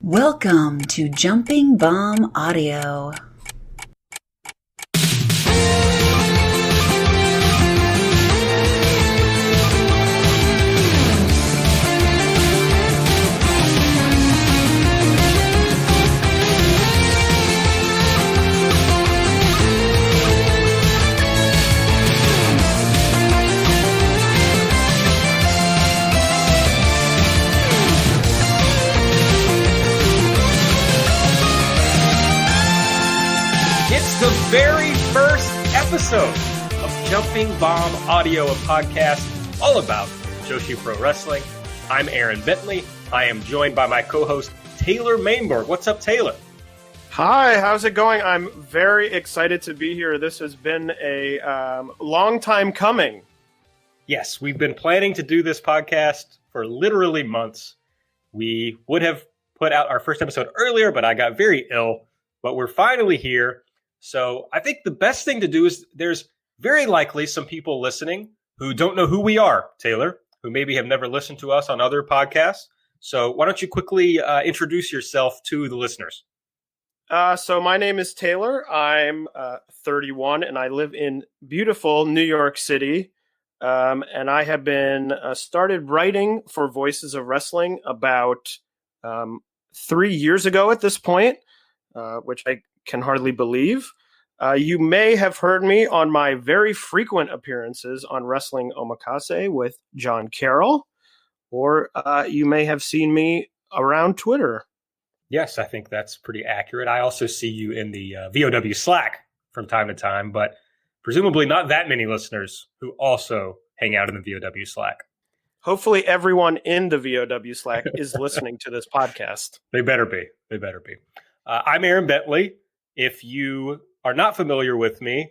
Welcome to Jumping Bomb Audio. The very first episode of Jumping Bomb Audio, a podcast all about Joshi Pro Wrestling. I'm Aaron Bentley. I am joined by my co-host, Taylor Mainborg. What's up, Taylor? Hi, how's it going? I'm very excited to be here. This has been a long time coming. Yes, we've been planning to do this podcast for literally months. We would have put out our first episode earlier, but I got very ill. But we're finally here. So I think the best thing to do is there's very likely some people listening who don't know who we are, Taylor, who maybe have never listened to us on other podcasts. So why don't you quickly introduce yourself to the listeners? So my name is Taylor. I'm 31 and I live in beautiful New York City. And I have been started writing for Voices of Wrestling about 3 years ago at this point, which I can hardly believe. You may have heard me on my very frequent appearances on Wrestling Omakase with John Carroll, or you may have seen me around Twitter. Yes, I think that's pretty accurate. I also see you in the VOW Slack from time to time, but presumably not that many listeners who also hang out in the VOW Slack. Hopefully everyone in the VOW Slack is listening to this podcast. They better be. They better be. I'm Aaron Bentley. If you are not familiar with me,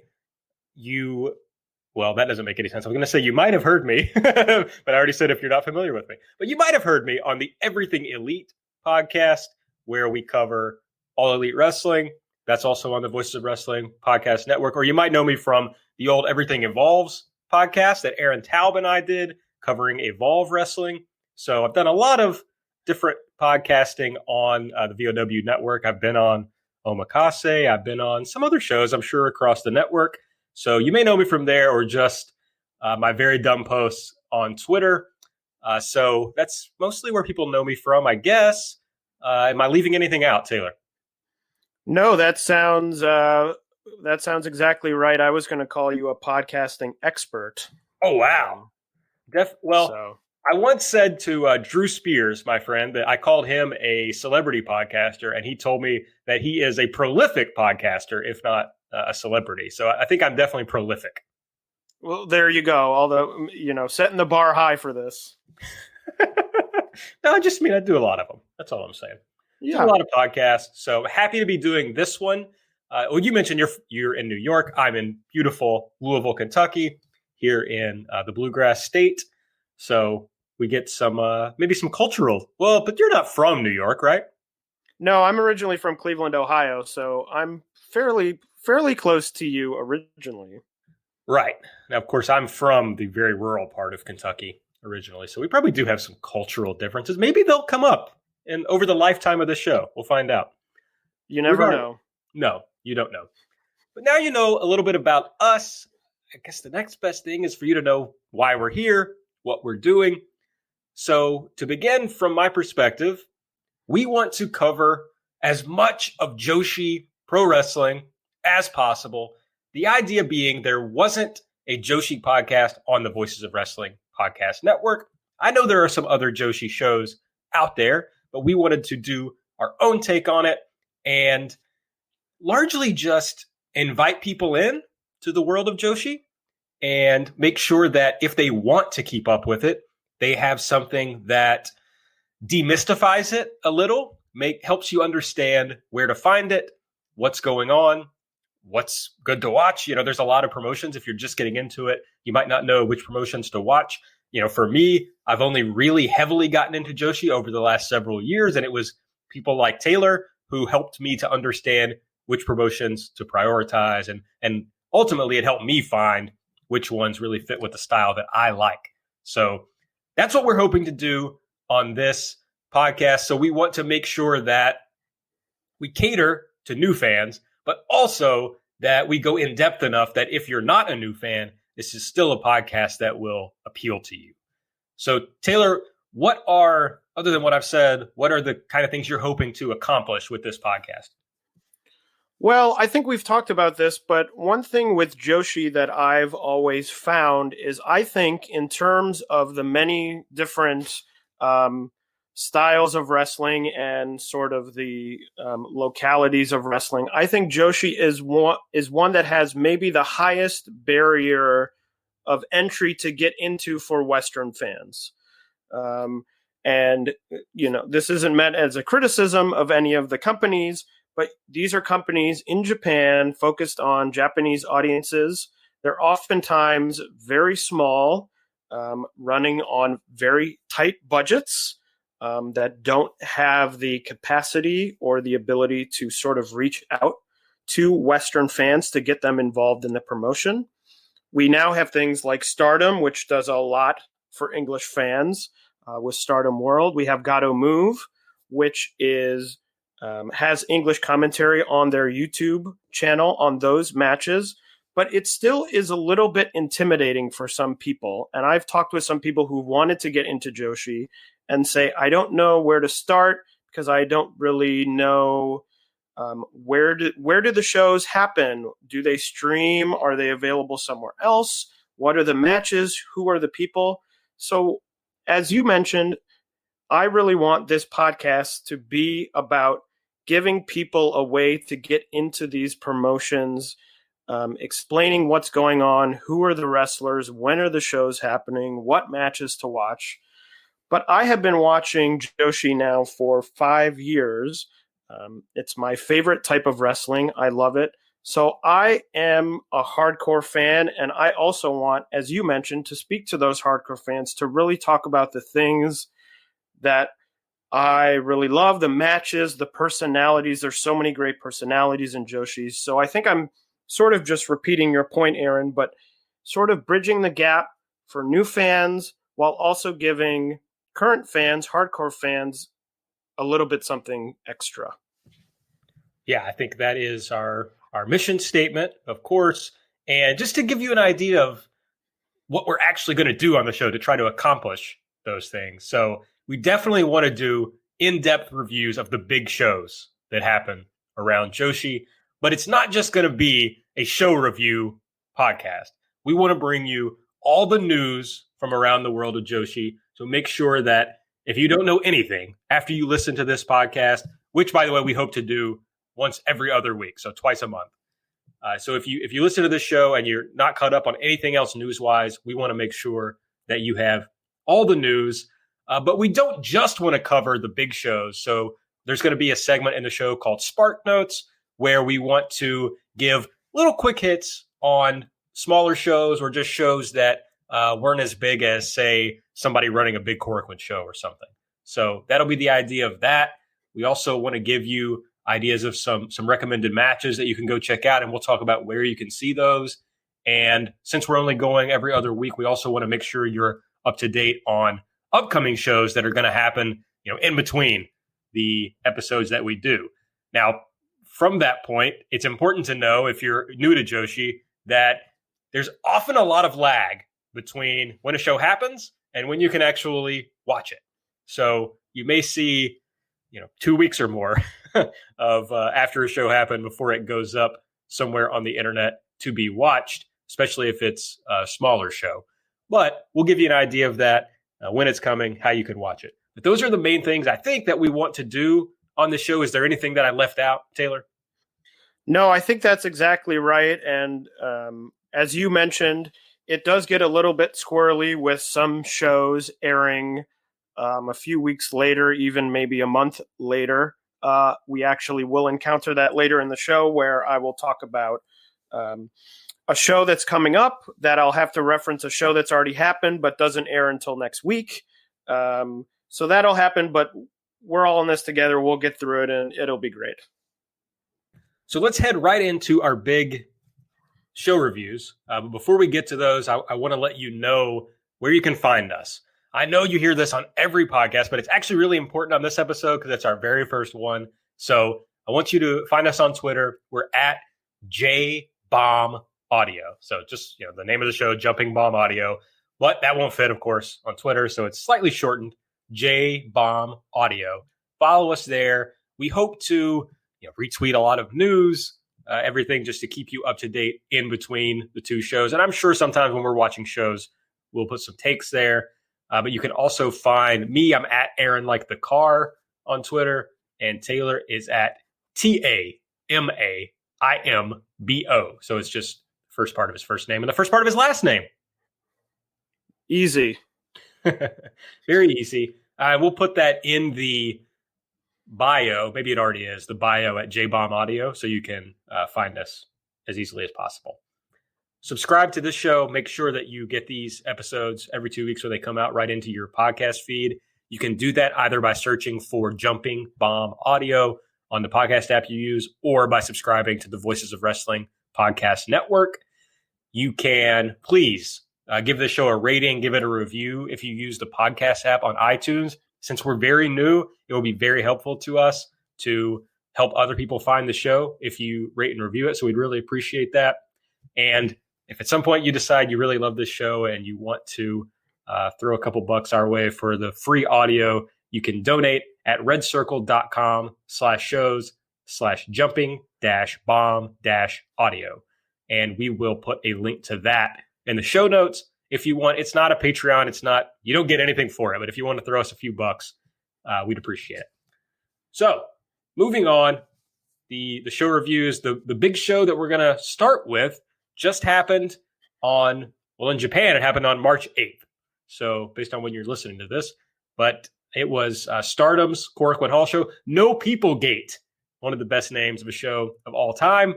well, that doesn't make any sense. I was going to say you might have heard me, but I already said if you're not familiar with me. But you might have heard me on the Everything Elite podcast, where we cover all elite wrestling. That's also on the Voices of Wrestling podcast network. Or you might know me from the old Everything Evolves podcast that Aaron Taub and I did, covering Evolve Wrestling. So I've done a lot of different podcasting on the VOW network. I've been on Omakase. I've been on some other shows, I'm sure, across the network. So you may know me from there or just my very dumb posts on Twitter. So that's mostly where people know me from, I guess. Am I leaving anything out, Taylor? No, that sounds exactly right. I was going to call you a podcasting expert. Oh, wow. I once said to Drew Spears, my friend, that I called him a celebrity podcaster, and he told me that he is a prolific podcaster, if not a celebrity. So I think I'm definitely prolific. Well, there you go. Although, setting the bar high for this. No, I just mean I do a lot of them. That's all I'm saying. Yeah. Do a lot of podcasts. So happy to be doing this one. Well, you mentioned you're in New York. I'm in beautiful Louisville, Kentucky, here in the Bluegrass State. So we get some, maybe some cultural. Well, but you're not from New York, right? No, I'm originally from Cleveland, Ohio. So I'm fairly close to you originally. Right. Now, of course, I'm from the very rural part of Kentucky originally. So we probably do have some cultural differences. Maybe they'll come up over the lifetime of the show. We'll find out. You never know. No, you don't know. But now you know a little bit about us. I guess the next best thing is for you to know why we're here, what we're doing. So to begin from my perspective, we want to cover as much of Joshi Pro Wrestling as possible. The idea being there wasn't a Joshi podcast on the Voices of Wrestling podcast network. I know there are some other Joshi shows out there, but we wanted to do our own take on it and largely just invite people in to the world of Joshi and make sure that if they want to keep up with it, they have something that demystifies it a little, helps you understand where to find it, what's going on, what's good to watch. There's a lot of promotions. If you're just getting into it, you might not know which promotions to watch. For me, I've only really heavily gotten into Joshi over the last several years, and it was people like Taylor who helped me to understand which promotions to prioritize, and ultimately it helped me find which ones really fit with the style that I like. So that's what we're hoping to do on this podcast. So we want to make sure that we cater to new fans, but also that we go in depth enough that if you're not a new fan, this is still a podcast that will appeal to you. So Taylor, other than what I've said, what are the kind of things you're hoping to accomplish with this podcast? Well, I think we've talked about this, but one thing with Joshi that I've always found is I think in terms of the many different styles of wrestling and sort of the localities of wrestling, I think Joshi is one that has maybe the highest barrier of entry to get into for Western fans. And, this isn't meant as a criticism of any of the companies, but these are companies in Japan focused on Japanese audiences. They're oftentimes very small, running on very tight budgets that don't have the capacity or the ability to sort of reach out to Western fans to get them involved in the promotion. We now have things like Stardom, which does a lot for English fans with Stardom World. We have Gato Move, which is has English commentary on their YouTube channel on those matches, but it still is a little bit intimidating for some people. And I've talked with some people who wanted to get into Joshi and say, I don't know where to start because I don't really know where do the shows happen? Do they stream? Are they available somewhere else? What are the matches? Who are the people? So as you mentioned, I really want this podcast to be about giving people a way to get into these promotions, explaining what's going on, who are the wrestlers, when are the shows happening, what matches to watch. But I have been watching Joshi now for 5 years. It's my favorite type of wrestling. I love it. So I am a hardcore fan, and I also want, as you mentioned, to speak to those hardcore fans to really talk about the things that I really love, the matches, the personalities. There's so many great personalities in Joshi. So I think I'm sort of just repeating your point, Aaron, but sort of bridging the gap for new fans while also giving current fans, hardcore fans, a little bit something extra. Yeah, I think that is our mission statement, of course. And just to give you an idea of what we're actually going to do on the show to try to accomplish those things. So we definitely want to do in-depth reviews of the big shows that happen around Joshi, but it's not just going to be a show review podcast. We want to bring you all the news from around the world of Joshi. So make sure that if you don't know anything after you listen to this podcast, which by the way, we hope to do once every other week, so twice a month. So if you listen to this show and you're not caught up on anything else news-wise, we want to make sure that you have all the news. But we don't just want to cover the big shows. So there's going to be a segment in the show called Spark Notes, where we want to give little quick hits on smaller shows or just shows that weren't as big as, say, somebody running a big Korakuen show or something. So that'll be the idea of that. We also want to give you ideas of some recommended matches that you can go check out, and we'll talk about where you can see those. And since we're only going every other week, we also want to make sure you're up to date on upcoming shows that are going to happen, in between the episodes that we do. Now, from that point, it's important to know, if you're new to Joshi, that there's often a lot of lag between when a show happens and when you can actually watch it. So you may see, 2 weeks or more of after a show happened before it goes up somewhere on the internet to be watched, especially if it's a smaller show. But we'll give you an idea of that, when it's coming, how you can watch it. But those are the main things I think that we want to do on the show. Is there anything that I left out, Taylor? No, I think that's exactly right. And as you mentioned, it does get a little bit squirrely with some shows airing a few weeks later, even maybe a month later. We actually will encounter that later in the show, where I will talk about a show that's coming up that I'll have to reference a show that's already happened but doesn't air until next week. So that'll happen, but we're all in this together. We'll get through it, and it'll be great. So let's head right into our big show reviews. But before we get to those, I want to let you know where you can find us. I know you hear this on every podcast, but it's actually really important on this episode because it's our very first one. So I want you to find us on Twitter. We're at JBomb Audio. So just, the name of the show, Jumping Bomb Audio. But that won't fit, of course, on Twitter. So it's slightly shortened, JBomb Audio. Follow us there. We hope to retweet a lot of news, everything just to keep you up to date in between the two shows. And I'm sure sometimes when we're watching shows, we'll put some takes there. But you can also find me. I'm at Aaron Like the Car on Twitter. And Taylor is at TAMAIMBO. So it's just the first part of his first name and the first part of his last name. Easy. Very easy. We'll put that in the bio. Maybe it already is. The bio at JBomb Audio. So you can find us as easily as possible. Subscribe to this show. Make sure that you get these episodes every 2 weeks when they come out right into your podcast feed. You can do that either by searching for Jumping Bomb Audio on the podcast app you use or by subscribing to the Voices of Wrestling Podcast Network. You can please give this show a rating, give it a review if you use the podcast app on iTunes. Since we're very new, it will be very helpful to us to help other people find the show if you rate and review it. So we'd really appreciate that. And if at some point you decide you really love this show and you want to throw a couple bucks our way for the free audio, you can donate at redcircle.com/shows/jumping-bomb-audio. And we will put a link to that in the show notes. If you want, it's not a Patreon. You don't get anything for it, but if you want to throw us a few bucks, we'd appreciate it. So moving on, the show reviews, the big show that we're going to start with just happened in Japan, it happened on March 8th. So based on when you're listening to this, but it was Stardom's Korakuen Hall show. No People Gate, one of the best names of a show of all time.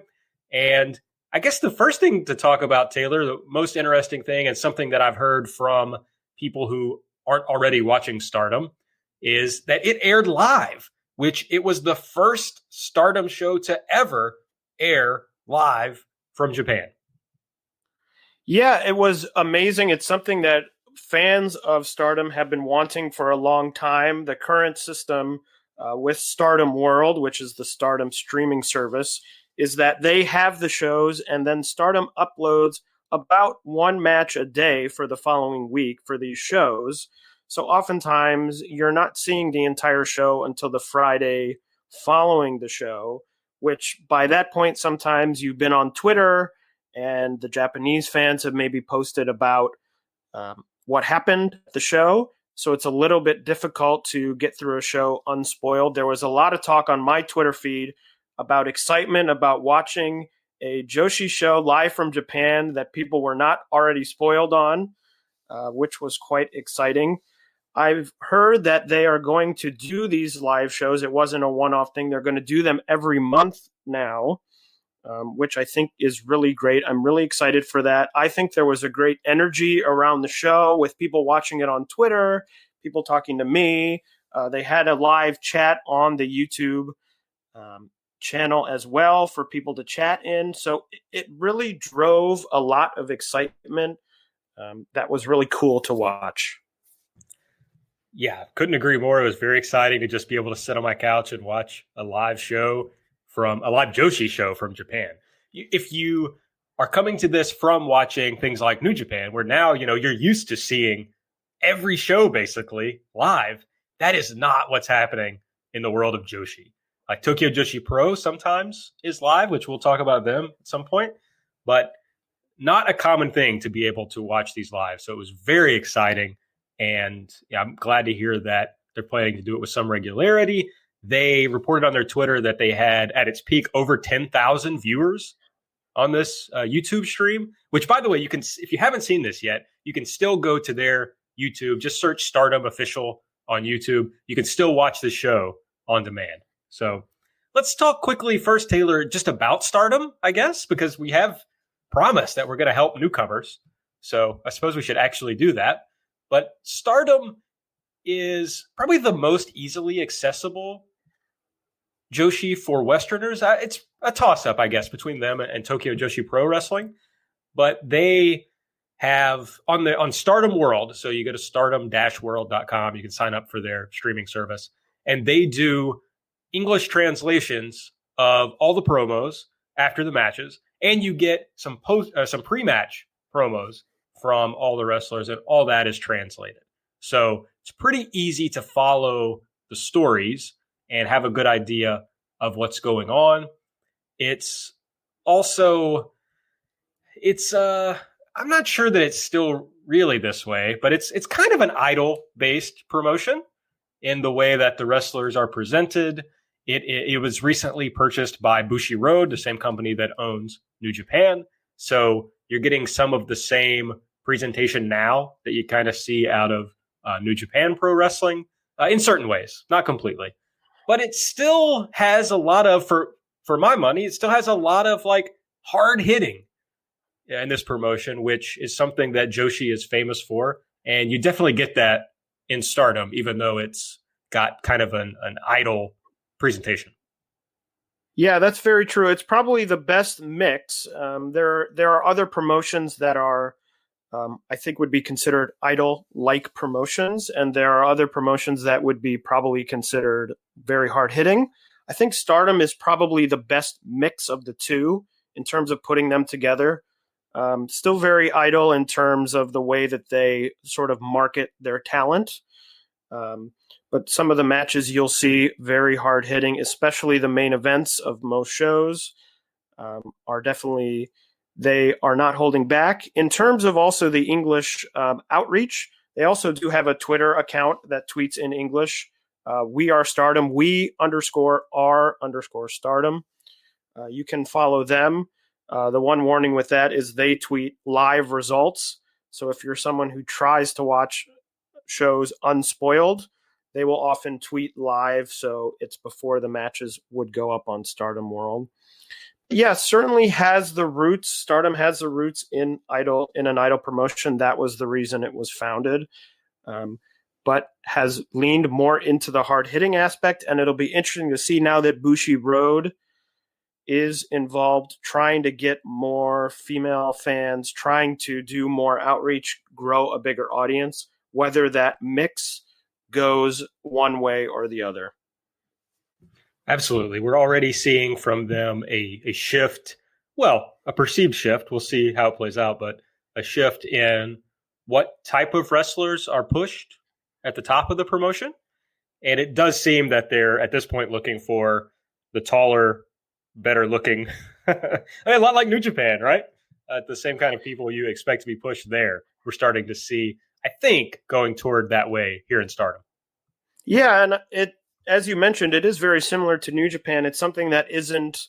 And I guess the first thing to talk about, Taylor, the most interesting thing and something that I've heard from people who aren't already watching Stardom is that it aired live, which it was the first Stardom show to ever air live from Japan. Yeah, it was amazing. It's something that fans of Stardom have been wanting for a long time. The current system with Stardom World, which is the Stardom streaming service, is that they have the shows and then Stardom uploads about one match a day for the following week for these shows. So oftentimes you're not seeing the entire show until the Friday following the show, which by that point, sometimes you've been on Twitter and the Japanese fans have maybe posted about what happened at the show. So it's a little bit difficult to get through a show unspoiled. There was a lot of talk on my Twitter feed about excitement about watching a Joshi show live from Japan that people were not already spoiled on, which was quite exciting. I've heard that they are going to do these live shows. It wasn't a one-off thing. They're going to do them every month now, which I think is really great. I'm really excited for that. I think there was a great energy around the show with people watching it on Twitter, people talking to me. They had a live chat on the YouTube channel as well for people to chat in. So it really drove a lot of excitement. That was really cool to watch. Yeah, couldn't agree more. It was very exciting to just be able to sit on my couch and watch a live Joshi show from Japan. If you are coming to this from watching things like New Japan, where now, you're used to seeing every show basically live, that is not what's happening in the world of Joshi. Like Tokyo Joshi Pro sometimes is live, which we'll talk about them at some point, but not a common thing to be able to watch these live. So it was very exciting. And yeah, I'm glad to hear that they're planning to do it with some regularity. They reported on their Twitter that they had at its peak over 10,000 viewers on this YouTube stream, which, by the way, you can, if you haven't seen this yet, you can still go to their YouTube. Just search Stardom Official on YouTube. You can still watch the show on demand. So let's talk quickly first, Taylor, just about Stardom, I guess, because we have promised that we're going to help newcomers. So I suppose we should actually do that. But Stardom is probably the most easily accessible Joshi for Westerners. It's a toss-up, I guess, between them and Tokyo Joshi Pro Wrestling. But they have on Stardom World. So you go to stardom-world.com. You can sign up for their streaming service, and they do English translations of all the promos after the matches, and you get some pre-match promos from all the wrestlers, and all that is translated. So it's pretty easy to follow the stories and have a good idea of what's going on. It's also, I'm not sure that it's still really this way, but it's kind of an idol-based promotion in the way that the wrestlers are presented. It was recently purchased by Bushiroad, the same company that owns New Japan. So you're getting some of the same presentation now that you kind of see out of New Japan Pro Wrestling in certain ways, not completely. But it still has a lot of, for my money, it still has a lot of like hard hitting in this promotion, which is something that Joshi is famous for. And you definitely get that in Stardom, even though it's got kind of an idol presentation. Yeah, that's very true. It's probably the best mix. There are other promotions that are, I think, would be considered idol-like promotions, and there are other promotions that would be probably considered very hard-hitting. I think Stardom is probably the best mix of the two in terms of putting them together. Still very idol in terms of the way that they sort of market their talent. But some of the matches you'll see very hard hitting, especially the main events of most shows, are definitely, they are not holding back. In terms of also the English outreach, they also do have a Twitter account that tweets in English. We are Stardom, we_are_Stardom. You can follow them. The one warning with that is they tweet live results. So if you're someone who tries to watch shows unspoiled, they will often tweet live, so it's before the matches would go up on Stardom World. Yeah, certainly has the roots. Stardom has the roots in an idol promotion. That was the reason it was founded, but has leaned more into the hard-hitting aspect, and it'll be interesting to see now that Bushiroad is involved, trying to get more female fans, trying to do more outreach, grow a bigger audience, whether that mix goes one way or the other. Absolutely. We're already seeing from them a shift, well, a perceived shift. We'll see how it plays out, but a shift in what type of wrestlers are pushed at the top of the promotion. And it does seem that they're at this point looking for the taller, better looking, a lot like New Japan, right? The same kind of people you expect to be pushed there. We're starting to see, I think, going toward that way here in Stardom. Yeah, and it, as you mentioned, it is very similar to New Japan. It's something that isn't,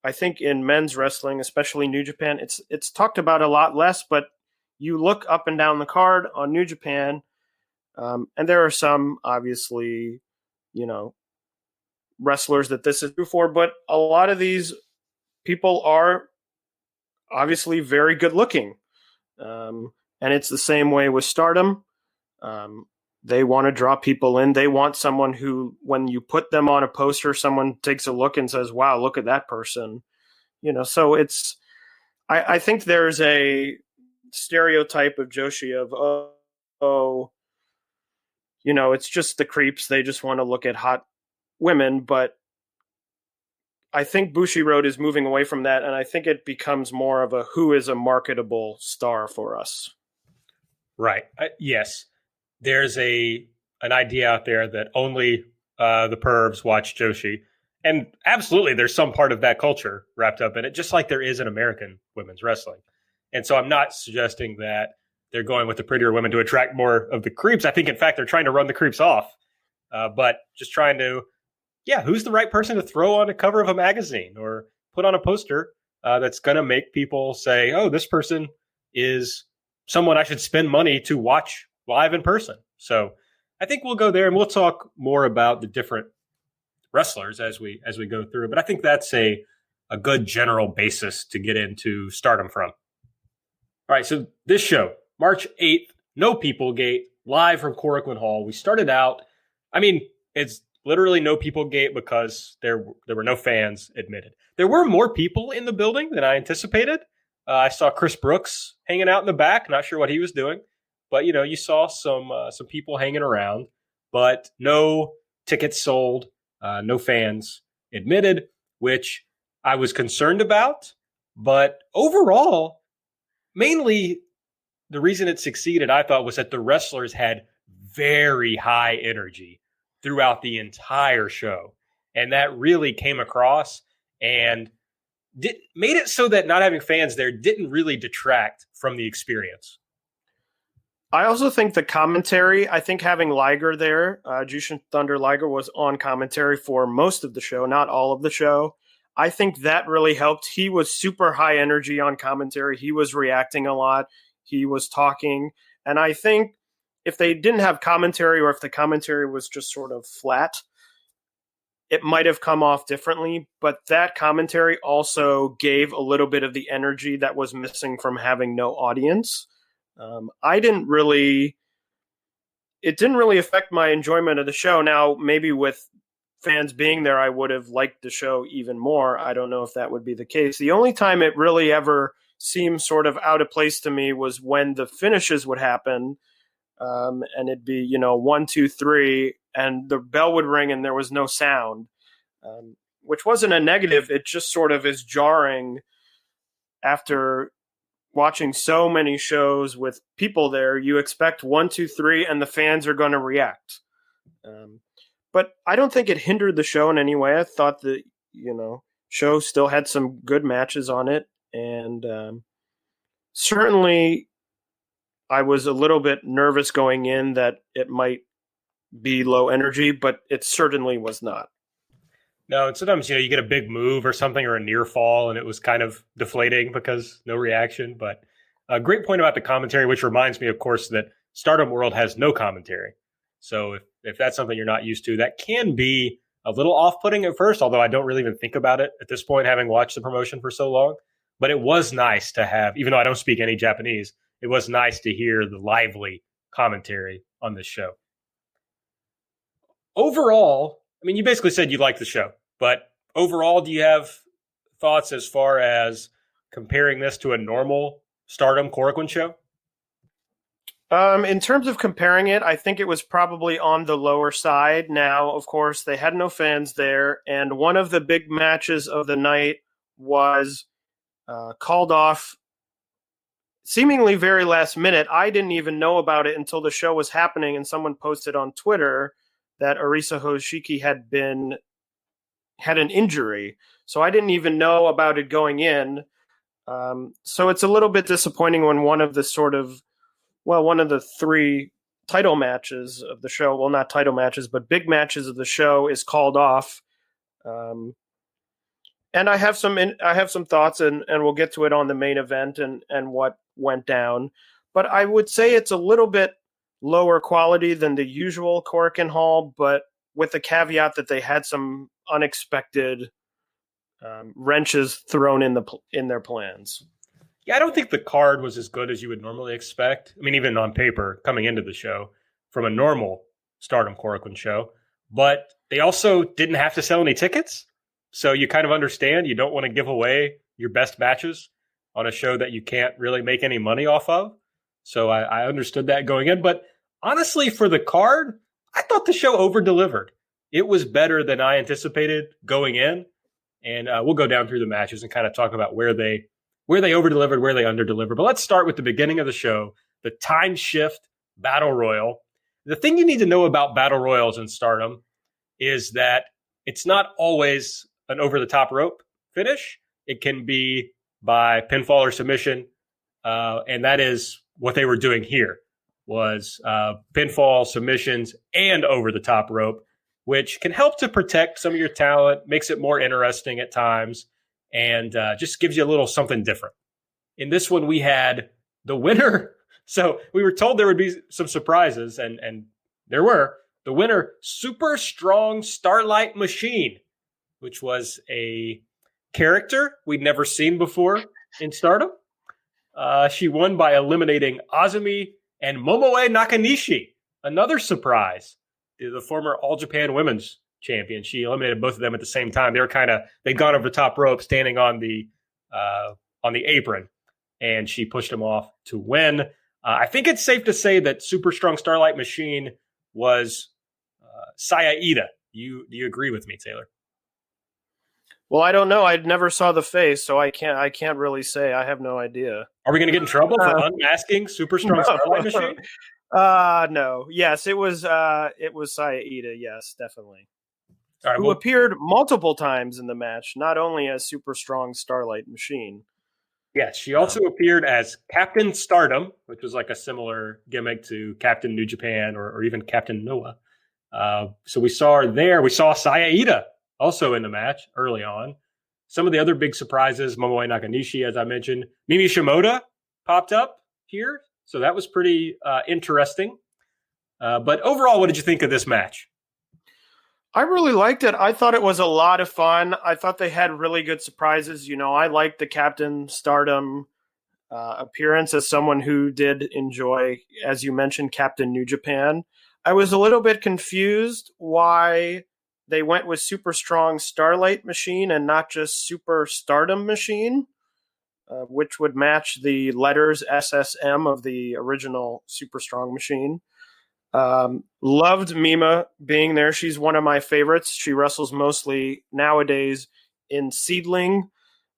I think, in men's wrestling, especially New Japan, it's talked about a lot less, but you look up and down the card on New Japan, and there are some, obviously, wrestlers that this is true for, but a lot of these people are obviously very good looking. And it's the same way with Stardom. They want to draw people in. They want someone who, when you put them on a poster, someone takes a look and says, wow, look at that person. So it's, I think there's a stereotype of Joshi of, it's just the creeps. They just want to look at hot women. But I think Bushiroad is moving away from that. And I think it becomes more of a, who is a marketable star for us? Right. Yes. There's an idea out there that only the pervs watch Joshi. And absolutely, there's some part of that culture wrapped up in it, just like there is in American women's wrestling. And so I'm not suggesting that they're going with the prettier women to attract more of the creeps. I think, in fact, they're trying to run the creeps off. But just trying to, who's the right person to throw on a cover of a magazine or put on a poster that's going to make people say, oh, this person is someone I should spend money to watch live in person. So I think we'll go there, and we'll talk more about the different wrestlers as we go through. But I think that's a good general basis to get into Stardom from. All right, so this show, March 8th, No People Gate, live from Korakuen Hall. We started out, it's literally No People Gate because there were no fans admitted. There were more people in the building than I anticipated. I saw Chris Brooks hanging out in the back. Not sure what he was doing, but you saw some people hanging around, but no tickets sold, no fans admitted, which I was concerned about. But overall, mainly the reason it succeeded, I thought, was that the wrestlers had very high energy throughout the entire show. And that really came across and made it so that not having fans there didn't really detract from the experience. I also think the commentary, I think having Liger there, Jushin Thunder Liger was on commentary for most of the show, not all of the show. I think that really helped. He was super high energy on commentary. He was reacting a lot. He was talking. And I think if they didn't have commentary, or if the commentary was just sort of flat, it might have come off differently. But that commentary also gave a little bit of the energy that was missing from having no audience. It didn't really affect my enjoyment of the show. Now, maybe with fans being there, I would have liked the show even more. I don't know if that would be the case. The only time it really ever seemed sort of out of place to me was when the finishes would happen, and it'd be, 1, 2, 3, and the bell would ring and there was no sound, which wasn't a negative. It just sort of is jarring after watching so many shows with people there. You expect 1, 2, 3, and the fans are going to react. But I don't think it hindered the show in any way. I thought the show still had some good matches on it, and certainly I was a little bit nervous going in that it might be low energy, but it certainly was not. No, and sometimes you get a big move or something, or a near fall, and it was kind of deflating because no reaction. But a great point about the commentary, which reminds me, of course, that Stardom World has no commentary. So if that's something you're not used to, that can be a little off-putting at first, although I don't really even think about it at this point, having watched the promotion for so long. But it was nice to have, even though I don't speak any Japanese, it was nice to hear the lively commentary on this show. Overall, you basically said you liked the show, but overall, do you have thoughts as far as comparing this to a normal Stardom Korakuen show? In terms of comparing it, I think it was probably on the lower side. Now, of course, they had no fans there, and one of the big matches of the night was called off seemingly very last minute. I didn't even know about it until the show was happening, and someone posted on Twitter that Arisa Hoshiki had an injury. So I didn't even know about it going in. So it's a little bit disappointing when one of the 3 title matches of the show, well, not title matches, but big matches of the show, is called off. And I have some thoughts, and we'll get to it on the main event and what went down. But I would say it's a little bit lower quality than the usual Korakuen Hall, but with the caveat that they had some unexpected wrenches thrown in their plans. Yeah, I don't think the card was as good as you would normally expect. Even on paper, coming into the show from a normal Stardom Korakuen show. But they also didn't have to sell any tickets. So you kind of understand you don't want to give away your best matches on a show that you can't really make any money off of. So I understood that going in. But honestly, for the card, I thought the show over-delivered. It was better than I anticipated going in. And we'll go down through the matches and kind of talk about where they over-delivered, where they under-delivered. But let's start with the beginning of the show, the time shift battle royal. The thing you need to know about battle royals in Stardom is that it's not always an over-the-top rope finish. It can be by pinfall or submission, and that is what they were doing here, was pinfall, submissions, and over-the-top rope, which can help to protect some of your talent, makes it more interesting at times, and just gives you a little something different. In this one, we had the winner. So we were told there would be some surprises, and there were. The winner, Super Strong Starlight Machine, which was a character we'd never seen before in Stardom. She won by eliminating Azumi and Momoe Nakanishi. Another surprise. The former All Japan Women's Champion. She eliminated both of them at the same time. They'd gone over the top rope, standing on the apron. and she pushed him off to win. I think it's safe to say that Super Strong Starlight Machine was Saya Ida. Do you agree with me, Taylor? Well, I don't know. I never saw the face, so I can't really say. I have no idea. Are we going to get in trouble for unmasking Super Strong Starlight Machine? No. Yes, it was Saya Ida. Yes, definitely. All right, Who appeared multiple times in the match, not only as Super Strong Starlight Machine. Yes, she also appeared as Captain Stardom, which was like a similar gimmick to Captain New Japan or even Captain Noah. So we saw her there. We saw Saya Ida also in the match early on. Some of the other big surprises, Momoe Nakanishi, as I mentioned. Mimi Shimoda popped up here. So that was pretty interesting. But overall, what did you think of this match? I really liked it. I thought it was a lot of fun. I thought they had really good surprises. I liked the Captain Stardom appearance as someone who did enjoy, as you mentioned, Captain New Japan. I was a little bit confused why they went with Super Strong Starlight Machine and not just Super Stardom Machine, which would match the letters SSM of the original Super Strong Machine. Loved Mima being there. She's one of my favorites. She wrestles mostly nowadays in Seedling,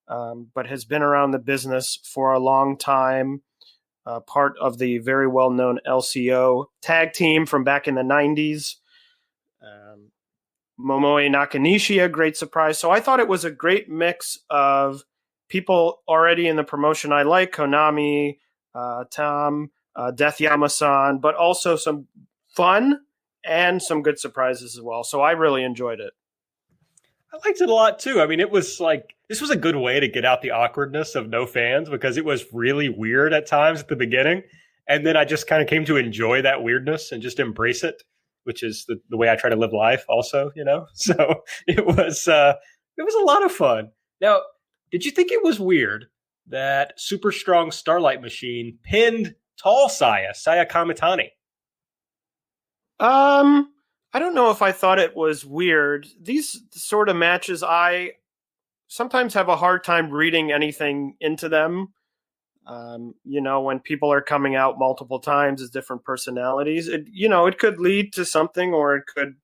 but has been around the business for a long time. Part of the very well-known LCO tag team from back in the 90s. Momoe Nakanishi, a great surprise. So I thought it was a great mix of people already in the promotion I like, Konami, Tom, Death Yama-san, but also some fun and some good surprises as well. So I really enjoyed it. I liked it a lot too. I mean, it was like, this was a good way to get out the awkwardness of no fans because it was really weird at times at the beginning. And then I just kind of came to enjoy that weirdness and just embrace it, which is the way I try to live life also, So it was a lot of fun. Now, did you think it was weird that Super Strong Starlight Machine pinned tall Saya Kamitani? I don't know if I thought it was weird. These sort of matches, I sometimes have a hard time reading anything into them. When people are coming out multiple times as different personalities, it could lead to something or it could,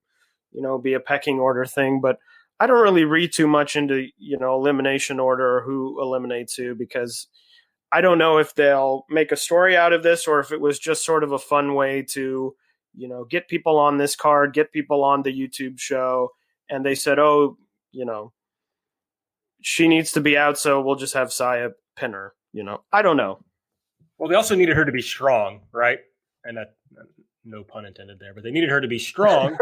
be a pecking order thing. But I don't really read too much into, elimination order or who eliminates who, because I don't know if they'll make a story out of this or if it was just sort of a fun way to, get people on this card, get people on the YouTube show. And they said, she needs to be out, so we'll just have Saya pin her. I don't know. Well, they also needed her to be strong, right? And that, no pun intended there, but they needed her to be strong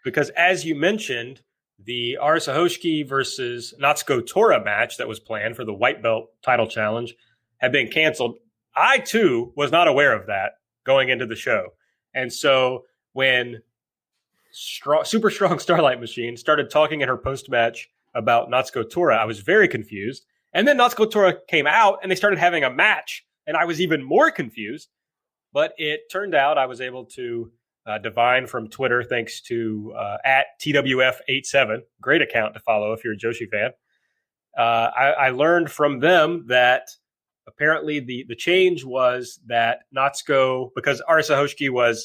because, as you mentioned, the Arisa Hoshiki versus Natsuko Tora match that was planned for the white belt title challenge had been canceled. I, too, was not aware of that going into the show. And so when Super Strong Starlight Machine started talking in her post-match about Natsuko Tora, I was very confused. And then Natsuko Tora came out and they started having a match, and I was even more confused. But it turned out I was able to divine from Twitter, thanks to at TWF87, great account to follow if you're a Joshi fan. I learned from them that apparently the change was that Natsuko, because Arisa Hoshiki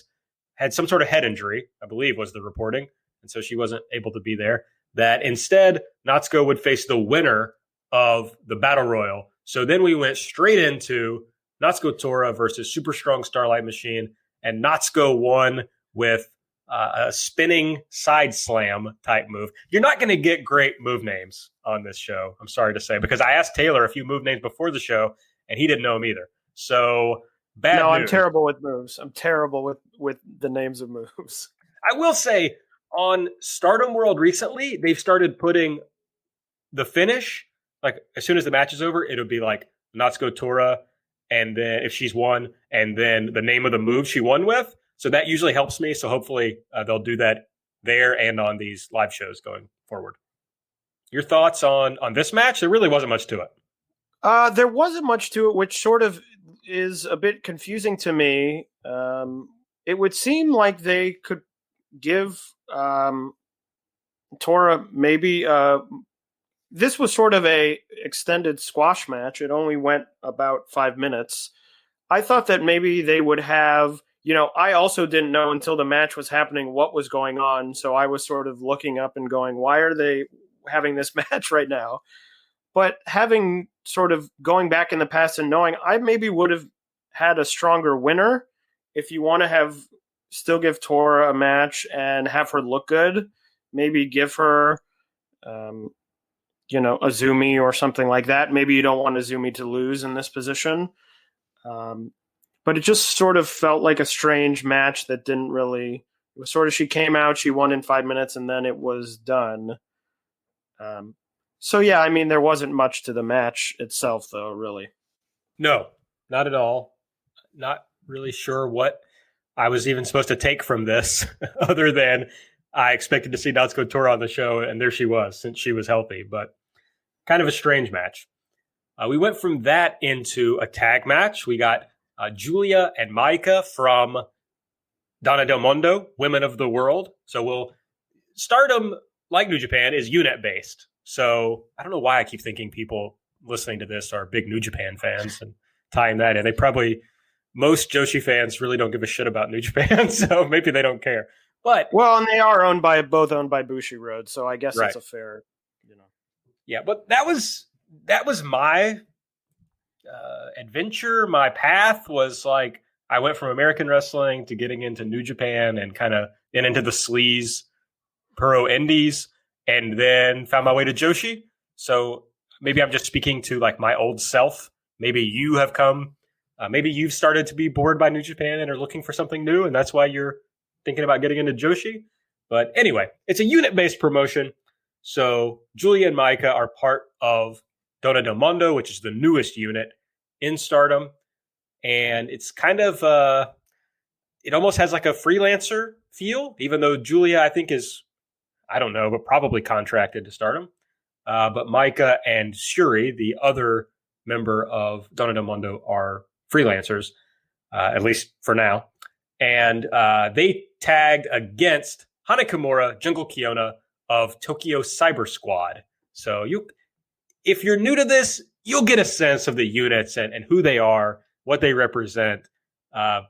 had some sort of head injury, I believe was the reporting, and so she wasn't able to be there, that instead Natsuko would face the winner of the Battle Royal. So then we went straight into Natsuko Tora versus Super Strong Starlight Machine, and Natsuko won with a spinning side slam type move. You're not going to get great move names on this show, I'm sorry to say, because I asked Taylor a few move names before the show, and he didn't know them either. So bad news. I'm terrible with moves. I'm terrible with the names of moves. I will say, on Stardom World recently, they've started putting the finish, like as soon as the match is over, it'll be like Natsuko Tora, and then if she's won, and then the name of the move she won with. So that usually helps me. So hopefully they'll do that there and on these live shows going forward. Your thoughts on this match? There really wasn't much to it. There wasn't much to it, which sort of is a bit confusing to me. It would seem like they could give Tora maybe this was sort of a extended squash match. It only went about 5 minutes. I thought that maybe they would have, I also didn't know until the match was happening what was going on. So I was sort of looking up and going, why are they having this match right now? But having sort of going back in the past and knowing, I maybe would have had a stronger winner. If you want to still give Tora a match and have her look good, maybe give her, Azumi or something like that. Maybe you don't want Azumi to lose in this position. But it just sort of felt like a strange match that didn't really, it was sort of, she came out, she won in 5 minutes, and then it was done. So yeah, I mean, there wasn't much to the match itself, though, really. No, not at all. Not really sure what I was even supposed to take from this, other than I expected to see Natsuko Tora on the show, and there she was, since she was healthy. But kind of a strange match. We went from that into a tag match. We got Julia and Maika from Donna Del Mondo, Women of the World. So Stardom, like New Japan, is unit-based. So I don't know why I keep thinking people listening to this are big New Japan fans and tying that in. Most Joshi fans really don't give a shit about New Japan, so maybe they don't care. But and they are both owned by Bushiroad, so I guess It's a fair, Yeah, but that was my adventure. My path was like I went from American wrestling to getting into New Japan and kind of then into the sleaze pro indies, and then found my way to Joshi. So maybe I'm just speaking to like my old self. Maybe you have come. Maybe you've started to be bored by New Japan and are looking for something new, and that's why you're thinking about getting into Joshi. But anyway, it's a unit-based promotion. So Julia and Maika are part of Donna Del Mondo, which is the newest unit in Stardom. And it's kind of, it almost has like a freelancer feel, even though Julia, I think, is, I don't know, but probably contracted to Stardom. But Maika and Shuri, the other member of Donna Del Mondo, are freelancers, at least for now. And they tagged against Hana Kimura, Jungle Kiona of Tokyo Cyber Squad. So if you're new to this, you'll get a sense of the units and who they are, what they represent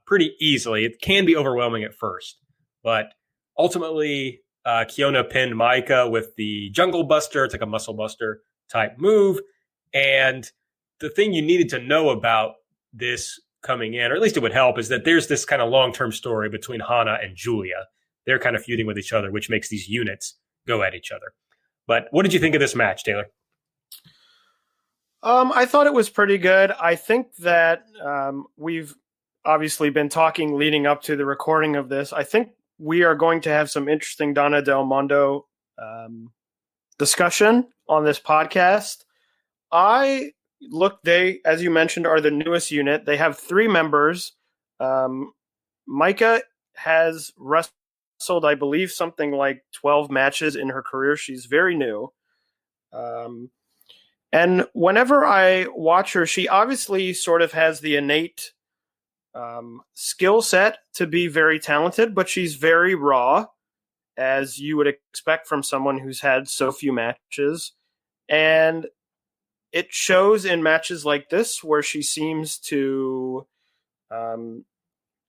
pretty easily. It can be overwhelming at first, but ultimately Kiona pinned Maika with the Jungle Buster. It's like a muscle buster type move. And the thing you needed to know about this coming in, or at least it would help, is that there's this kind of long-term story between Hana and Julia. They're kind of feuding with each other, which makes these units go at each other. But what did you think of this match, Taylor? I thought it was pretty good. I think that we've obviously been talking leading up to the recording of this. I think we are going to have some interesting Donna Del Mondo discussion on this podcast. They, as you mentioned, are the newest unit. They have 3 members. Maika has wrestled, I believe, something like 12 matches in her career. She's very new. And whenever I watch her, she obviously sort of has the innate skill set to be very talented, but she's very raw, as you would expect from someone who's had so few matches. And it shows in matches like this where she seems to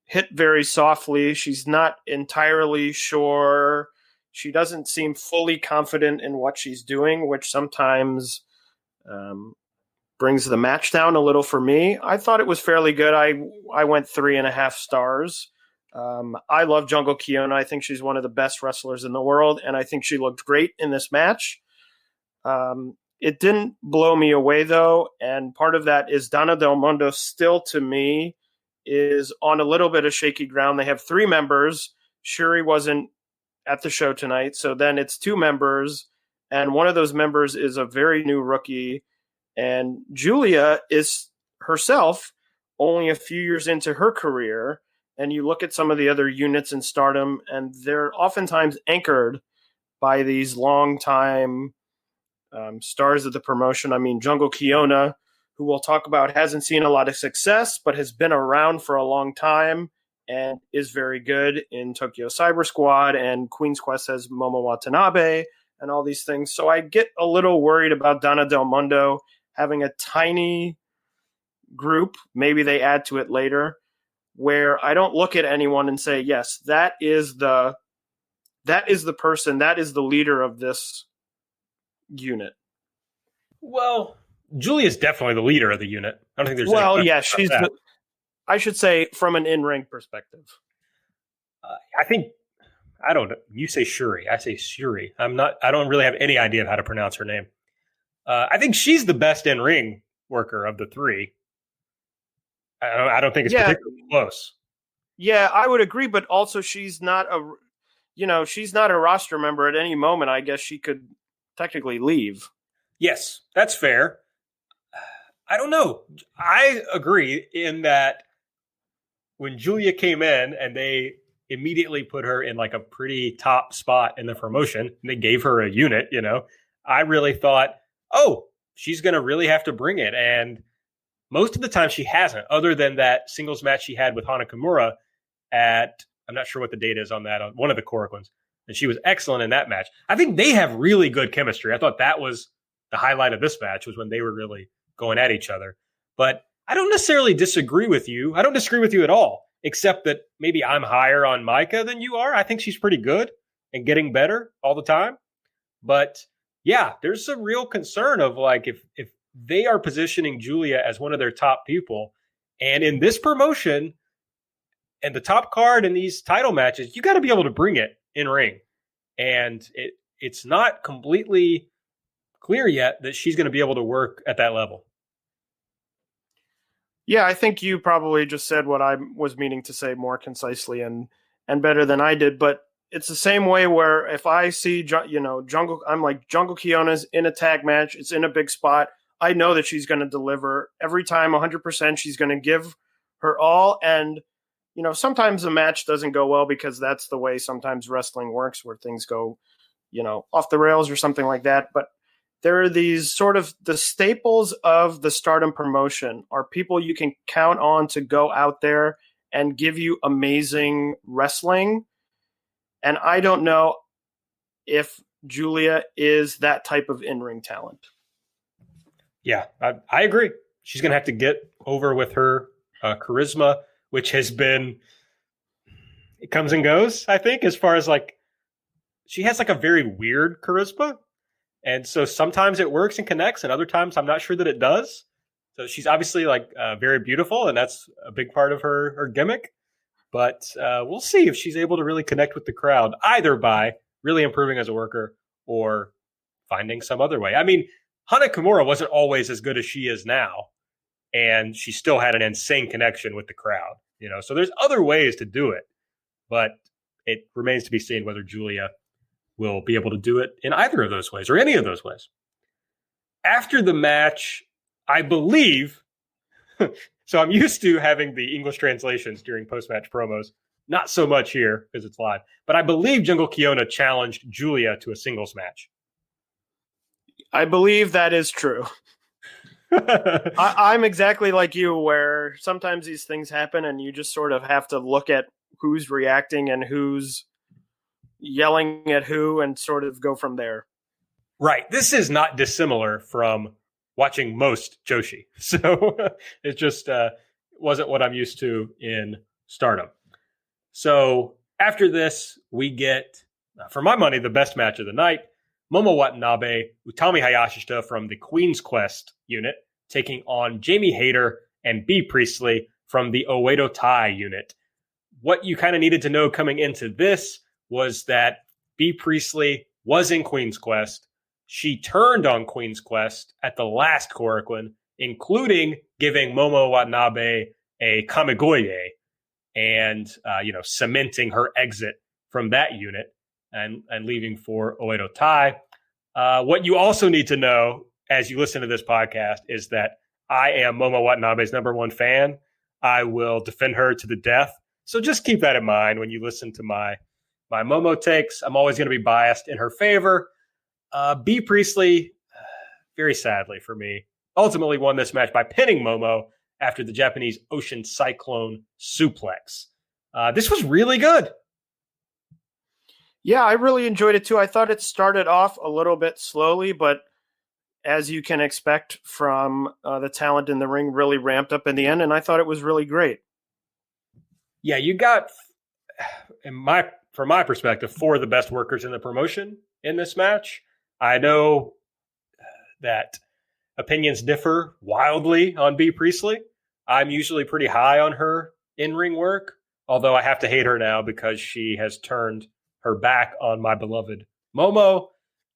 hit very softly. She's not entirely sure. She doesn't seem fully confident in what she's doing, which sometimes brings the match down a little for me. I thought it was fairly good. I went 3.5 stars. I love Jungle Kiona. I think she's one of the best wrestlers in the world, and I think she looked great in this match. It didn't blow me away, though, and part of that is Donna Del Mondo still, to me, is on a little bit of shaky ground. They have 3 members. Shuri wasn't at the show tonight, so then it's 2 members, and one of those members is a very new rookie, and Julia is herself only a few years into her career, and you look at some of the other units in Stardom, and they're oftentimes anchored by these long-time stars of the promotion. I mean, Jungle Kiona, who we'll talk about, hasn't seen a lot of success, but has been around for a long time and is very good in Tokyo Cyber Squad. And Queen's Quest has Momo Watanabe and all these things. So I get a little worried about Donna Del Mundo having a tiny group. Maybe they add to it later, where I don't look at anyone and say, yes, that is the person, that is the leader of this unit. Well, Julia's definitely the leader of the unit. I don't think there's well, any yeah, she's. I should say from an in-ring perspective. I think I don't. You say Shuri. I say Shuri. I don't really have any idea of how to pronounce her name. I think she's the best in-ring worker of the three. I don't think it's particularly close. Yeah, I would agree, but also she's not a roster member at any moment. I guess she could technically leave. Yes, that's fair. I don't know. I agree in that when Julia came in and they immediately put her in like a pretty top spot in the promotion, and they gave her a unit, I really thought, oh, she's going to really have to bring it. And most of the time she hasn't, other than that singles match she had with Hana Kimura at, I'm not sure what the date is on that, on one of the Korakuens. And she was excellent in that match. I think they have really good chemistry. I thought that was the highlight of this match, was when they were really going at each other. But I don't necessarily disagree with you. I don't disagree with you at all, except that maybe I'm higher on Micah than you are. I think she's pretty good and getting better all the time. But yeah, there's some real concern of like, if they are positioning Julia as one of their top people, and in this promotion and the top card in these title matches, you got to be able to bring it in ring. And it's not completely clear yet that she's going to be able to work at that level. Yeah, I think you probably just said what I was meaning to say more concisely and better than I did. But it's the same way where if I see, Jungle, I'm like, Jungle Kiona's in a tag match. It's in a big spot. I know that she's going to deliver every time 100%. She's going to give her all. And, sometimes a match doesn't go well because that's the way sometimes wrestling works, where things go, off the rails or something like that. But there are these sort of the staples of the Stardom promotion are people you can count on to go out there and give you amazing wrestling. And I don't know if Julia is that type of in-ring talent. Yeah, I agree. She's going to have to get over with her charisma, which has been, it comes and goes, I think, as far as like, she has like a very weird charisma. And so sometimes it works and connects, and other times I'm not sure that it does. So she's obviously like very beautiful, and that's a big part of her gimmick. But we'll see if she's able to really connect with the crowd, either by really improving as a worker or finding some other way. I mean, Hana Kimura wasn't always as good as she is now, and she still had an insane connection with the crowd. So there's other ways to do it, but it remains to be seen whether Julia will be able to do it in either of those ways or any of those ways. After the match, I believe, so I'm used to having the English translations during post-match promos, not so much here because it's live, but I believe Jungle Kiona challenged Julia to a singles match. I believe that is true. I'm exactly like you, where sometimes these things happen and you just sort of have to look at who's reacting and who's yelling at who and sort of go from there. Right. This is not dissimilar from watching most Joshi. So it just wasn't what I'm used to in Stardom. So after this, we get, for my money, the best match of the night. Momo Watanabe, Utami Hayashishita from the Queen's Quest unit, taking on Jamie Hayter and B. Priestley from the Oedo Tai unit. What you kind of needed to know coming into this was that B. Priestley was in Queen's Quest. She turned on Queen's Quest at the last Korakuen, including giving Momo Watanabe a Kamigoye and, cementing her exit from that unit and leaving for Oedo Tai. What you also need to know as you listen to this podcast is that I am Momo Watanabe's #1 fan. I will defend her to the death. So just keep that in mind when you listen to my Momo takes. I'm always going to be biased in her favor. B. Priestley, very sadly for me, ultimately won this match by pinning Momo after the Japanese Ocean Cyclone suplex. This was really good. Yeah, I really enjoyed it too. I thought it started off a little bit slowly, but as you can expect from the talent in the ring, really ramped up in the end, and I thought it was really great. Yeah, you got, from my perspective, four of the best workers in the promotion in this match. I know that opinions differ wildly on Bea Priestley. I'm usually pretty high on her in-ring work, although I have to hate her now because she has turned her back on my beloved Momo.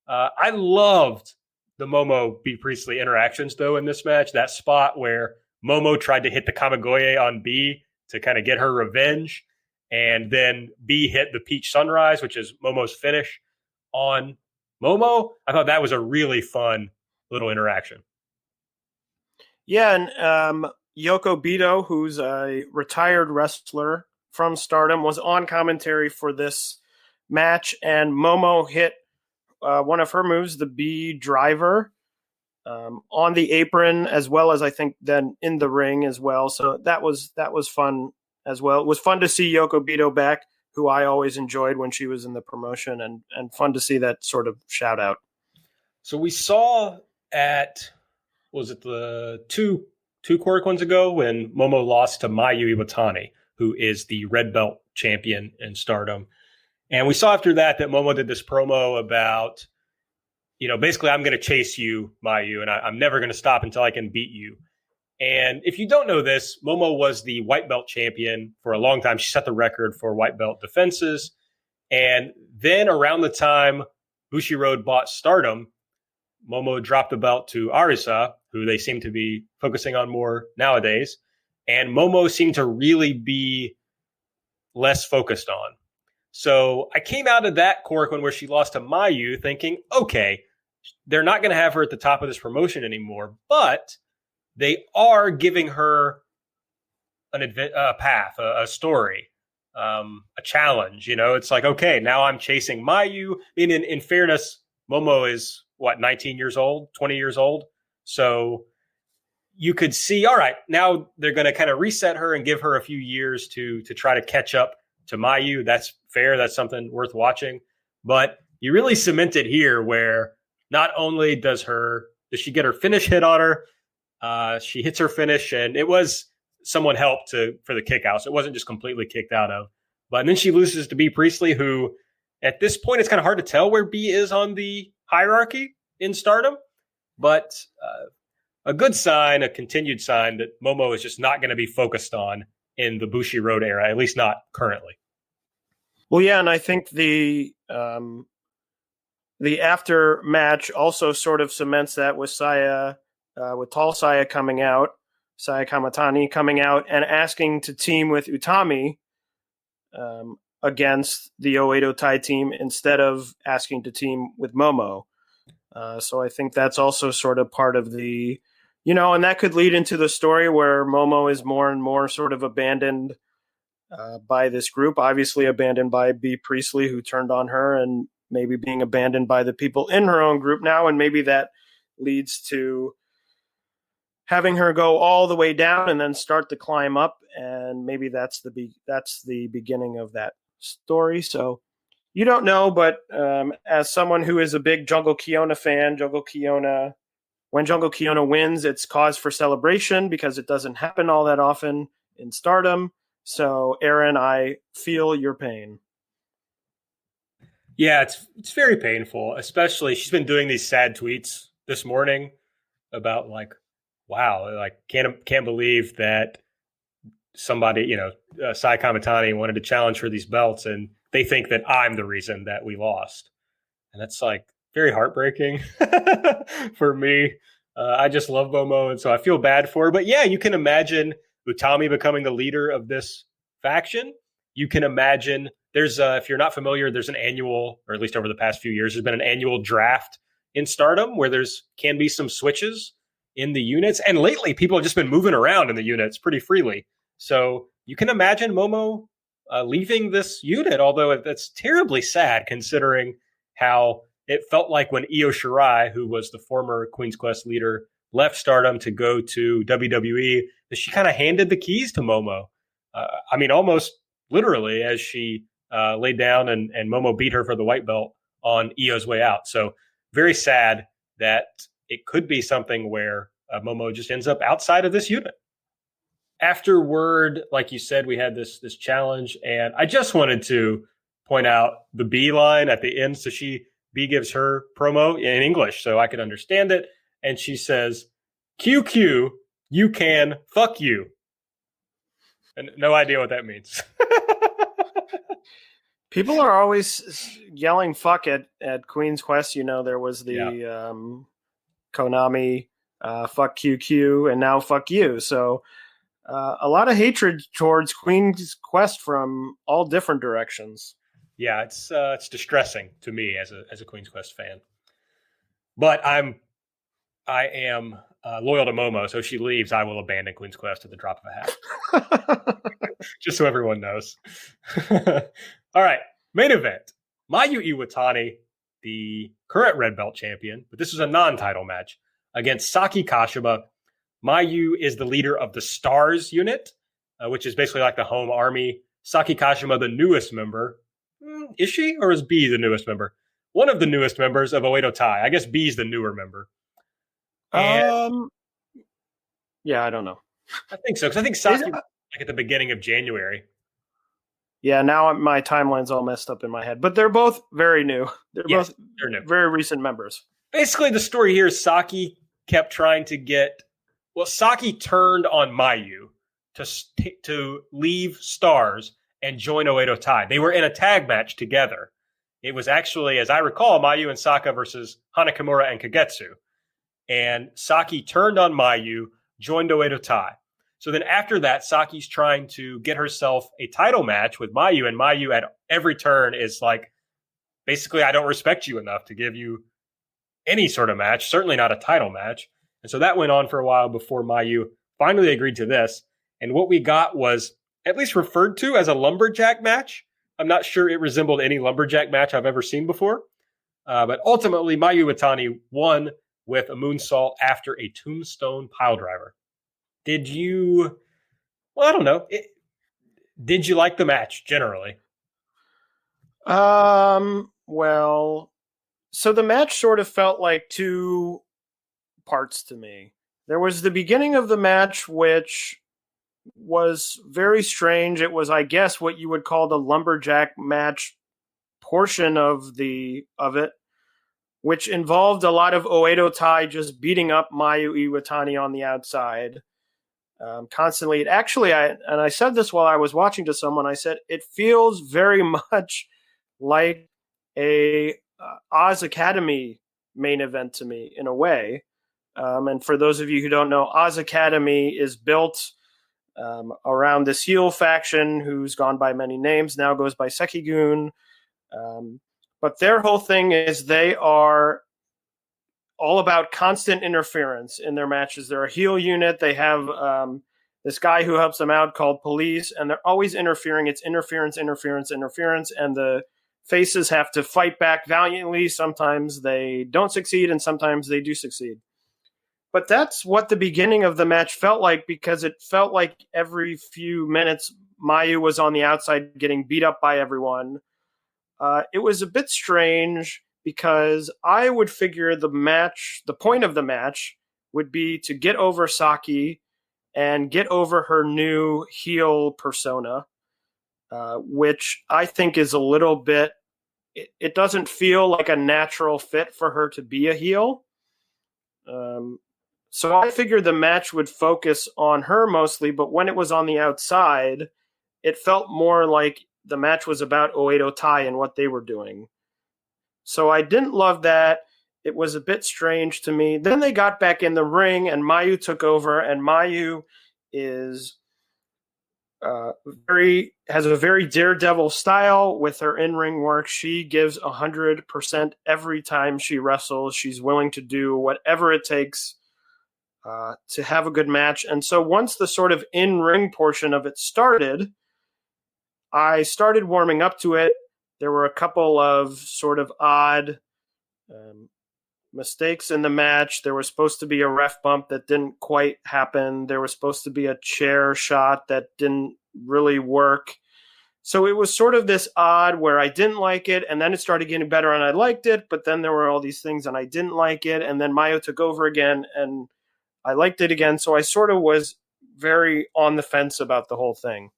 I loved the Momo Bea Priestley interactions, though, in this match. That spot where Momo tried to hit the Kamigoye on Bea to kind of get her revenge, and then Bea hit the Peach Sunrise, which is Momo's finish, on Momo. I thought that was a really fun little interaction. Yeah, and Yoko Bito, who's a retired wrestler from Stardom, was on commentary for this match, and Momo hit one of her moves, the Bea driver, on the apron, as well as I think then in the ring as well. So that was fun as well. It was fun to see Yoko Bito back, who I always enjoyed when she was in the promotion, and fun to see that sort of shout out. So we saw at, was it the two Korakuens ago when Momo lost to Mayu Iwatani, who is the red belt champion in Stardom. And we saw after that Momo did this promo about, basically, I'm going to chase you, Mayu, and I'm never going to stop until I can beat you. And if you don't know this, Momo was the white belt champion for a long time. She set the record for white belt defenses. And then around the time Bushiroad bought Stardom, Momo dropped the belt to Arisa, who they seem to be focusing on more nowadays. And Momo seemed to really be less focused on. So I came out of that Korakuen where she lost to Mayu thinking, okay, they're not going to have her at the top of this promotion anymore, but they are giving her a path, a story, a challenge. It's like, okay, now I'm chasing Mayu. In fairness, Momo is, 19 years old, 20 years old. So you could see, all right, now they're going to kind of reset her and give her a few years to try to catch up to Mayu. That's fair. That's something worth watching. But you really cement it here where not only does she get her finish hit on her, she hits her finish, and it was someone helped for the kick out. So it wasn't just completely kicked out of. But then she loses to Bea Priestley, who at this point it's kind of hard to tell where Bea is on the hierarchy in Stardom. But a good sign, a continued sign that Momo is just not going to be focused on in the Bushiroad era, at least not currently. Well, yeah, and I think the after match also sort of cements that with Saya, with Tall Saya coming out, Saya Kamatani coming out and asking to team with Utami against the Oedo Tai team instead of asking to team with Momo. So I think that's also sort of part of the, and that could lead into the story where Momo is more and more sort of abandoned by this group, obviously abandoned by Bea Priestley, who turned on her, and maybe being abandoned by the people in her own group now. And maybe that leads to having her go all the way down and then start to climb up. And maybe that's the beginning of that story. So you don't know, but as someone who is a big Jungle Kiona fan, when Jungle Kiona wins, it's cause for celebration because it doesn't happen all that often in Stardom. So, Aaron, I feel your pain. Yeah, it's very painful, especially she's been doing these sad tweets this morning about like, wow, like can't believe that somebody, Sai Kamatani wanted to challenge for these belts and they think that I'm the reason that we lost. And that's like very heartbreaking for me. I just love Momo, and so I feel bad for her. But yeah, you can imagine Utami becoming the leader of this faction. You can imagine there's, if you're not familiar, there's an annual, or at least over the past few years, there's been an annual draft in Stardom where can be some switches in the units. And lately, people have just been moving around in the units pretty freely. So you can imagine Momo leaving this unit, although that's terribly sad considering how it felt like when Io Shirai, who was the former Queen's Quest leader, left Stardom to go to WWE, that she kind of handed the keys to Momo. Almost literally as she laid down, and Momo beat her for the white belt on Io's way out. So very sad that it could be something where Momo just ends up outside of this unit. Afterward, like you said, we had this challenge, and I just wanted to point out the B line at the end. So B gives her promo in English so I could understand it, and she says, "QQ, you can fuck you." And no idea what that means. People are always yelling "fuck" at Queen's Quest. You know, there was the Konami "fuck QQ" and now "fuck you." So a lot of hatred towards Queen's Quest from all different directions. Yeah, it's distressing to me as a Queen's Quest fan. But I am loyal to Momo, so if she leaves, I will abandon Queen's Quest at the drop of a hat. Just so everyone knows. All right, main event. Mayu Iwatani, the current red belt champion, but this is a non-title match, against Saki Kashima. Mayu is the leader of the Stars unit, which is basically like the home army. Saki Kashima, the newest member. Is she, or is B the newest member? One of the newest members of Oedo Tai. I guess B's the newer member. Yeah, I don't know. I think so, because I think Saki was like at the beginning of January. Yeah, now my timeline's all messed up in my head. But they're both very new. They're new. Very recent members. Basically, the story here is Saki kept trying to get... Well, Saki turned on Mayu to leave Stars and join Oedo Tai. They were in a tag match together. It was actually, as I recall, Mayu and Saka versus Hanakamura and Kagetsu. And Saki turned on Mayu, joined Oedo Tai. So then after that, Saki's trying to get herself a title match with Mayu, and Mayu at every turn is like, basically, I don't respect you enough to give you any sort of match, certainly not a title match. And so that went on for a while before Mayu finally agreed to this. And what we got was at least referred to as a lumberjack match. I'm not sure it resembled any lumberjack match I've ever seen before. But ultimately, Mayu Iwatani won with a moonsault after a tombstone piledriver. Did you like the match generally? Well, so the match sort of felt like two parts to me. There was the beginning of the match, which was very strange. It was, I guess, what you would call the lumberjack match portion of it, which involved a lot of Oedo Tai just beating up Mayu Iwatani on the outside constantly. Actually, I said this while I was watching to someone. I said it feels very much like a Oz Academy main event to me in a way. And for those of you who don't know, Oz Academy is built around this heel faction who's gone by many names, now goes by Sekigun. But their whole thing is they are all about constant interference in their matches. They're a heel unit. They have this guy who helps them out called Police, and they're always interfering. It's interference, and the faces have to fight back valiantly. Sometimes they don't succeed, and sometimes they do succeed. But that's what the beginning of the match felt like, because it felt like every few minutes Mayu was on the outside getting beat up by everyone. It was a bit strange because I would figure the point of the match would be to get over Saki and get over her new heel persona, which I think is a little bit, it doesn't feel like a natural fit for her to be a heel. So I figured the match would focus on her mostly, but when it was on the outside, it felt more like the match was about Oedo Tai and what they were doing. So I didn't love that. It was a bit strange to me. Then they got back in the ring and Mayu took over, and Mayu is has a very daredevil style with her in-ring work. She gives 100% every time she wrestles. She's willing to do whatever it takes to have a good match. And so once the sort of in-ring portion of it started, I started warming up to it. There were a couple of sort of odd mistakes in the match. There was supposed to be a ref bump that didn't quite happen. There was supposed to be a chair shot that didn't really work. So it was sort of this odd where I didn't like it, and then it started getting better and I liked it, but then there were all these things and I didn't like it, and then Mayo took over again and I liked it again. So I sort of was very on the fence about the whole thing.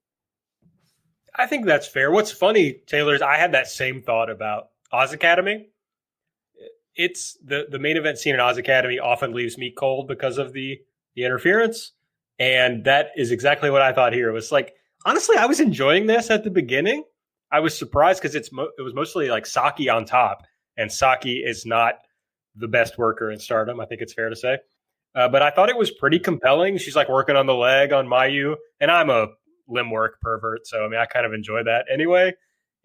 I think that's fair. What's funny, Taylor, is I had that same thought about Oz Academy. It's the main event scene in Oz Academy often leaves me cold because of the interference. And that is exactly what I thought here. It was like, honestly, I was enjoying this at the beginning. I was surprised because it was mostly like Saki on top. And Saki is not the best worker in Stardom, I think it's fair to say. But I thought it was pretty compelling. She's like working on the leg on Mayu. And I'm a limb work pervert. So, I mean, I kind of enjoy that anyway.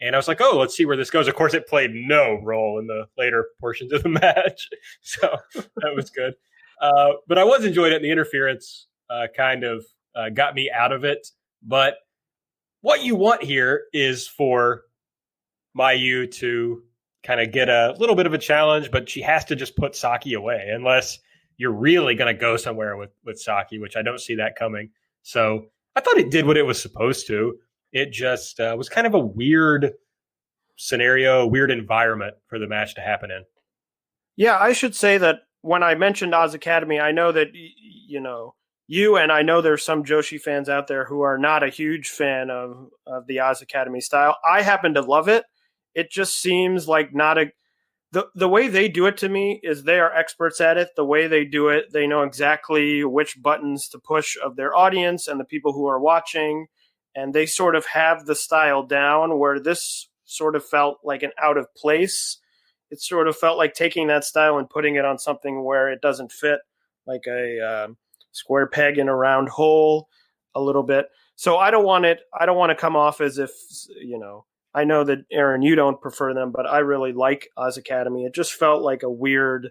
And I was like, oh, let's see where this goes. Of course, it played no role in the later portions of the match. So that was good. But I was enjoying it. And the interference kind of got me out of it. But what you want here is for Mayu to kind of get a little bit of a challenge, but she has to just put Saki away unless you're really going to go somewhere with Saki, which I don't see that coming. So I thought it did what it was supposed to. It just was kind of a weird scenario, a weird environment for the match to happen in. Yeah, I should say that when I mentioned Oz Academy, I know that, you and I know there's some Joshi fans out there who are not a huge fan of the Oz Academy style. I happen to love it. It just seems like not a... The way they do it to me is they are experts at it. The way they do it, they know exactly which buttons to push of their audience and the people who are watching. And they sort of have the style down, where this sort of felt like an out of place. It sort of felt like taking that style and putting it on something where it doesn't fit, like a square peg in a round hole a little bit. So I don't want to come off as if, I know that, Aaron, you don't prefer them, but I really like Oz Academy. It just felt like a weird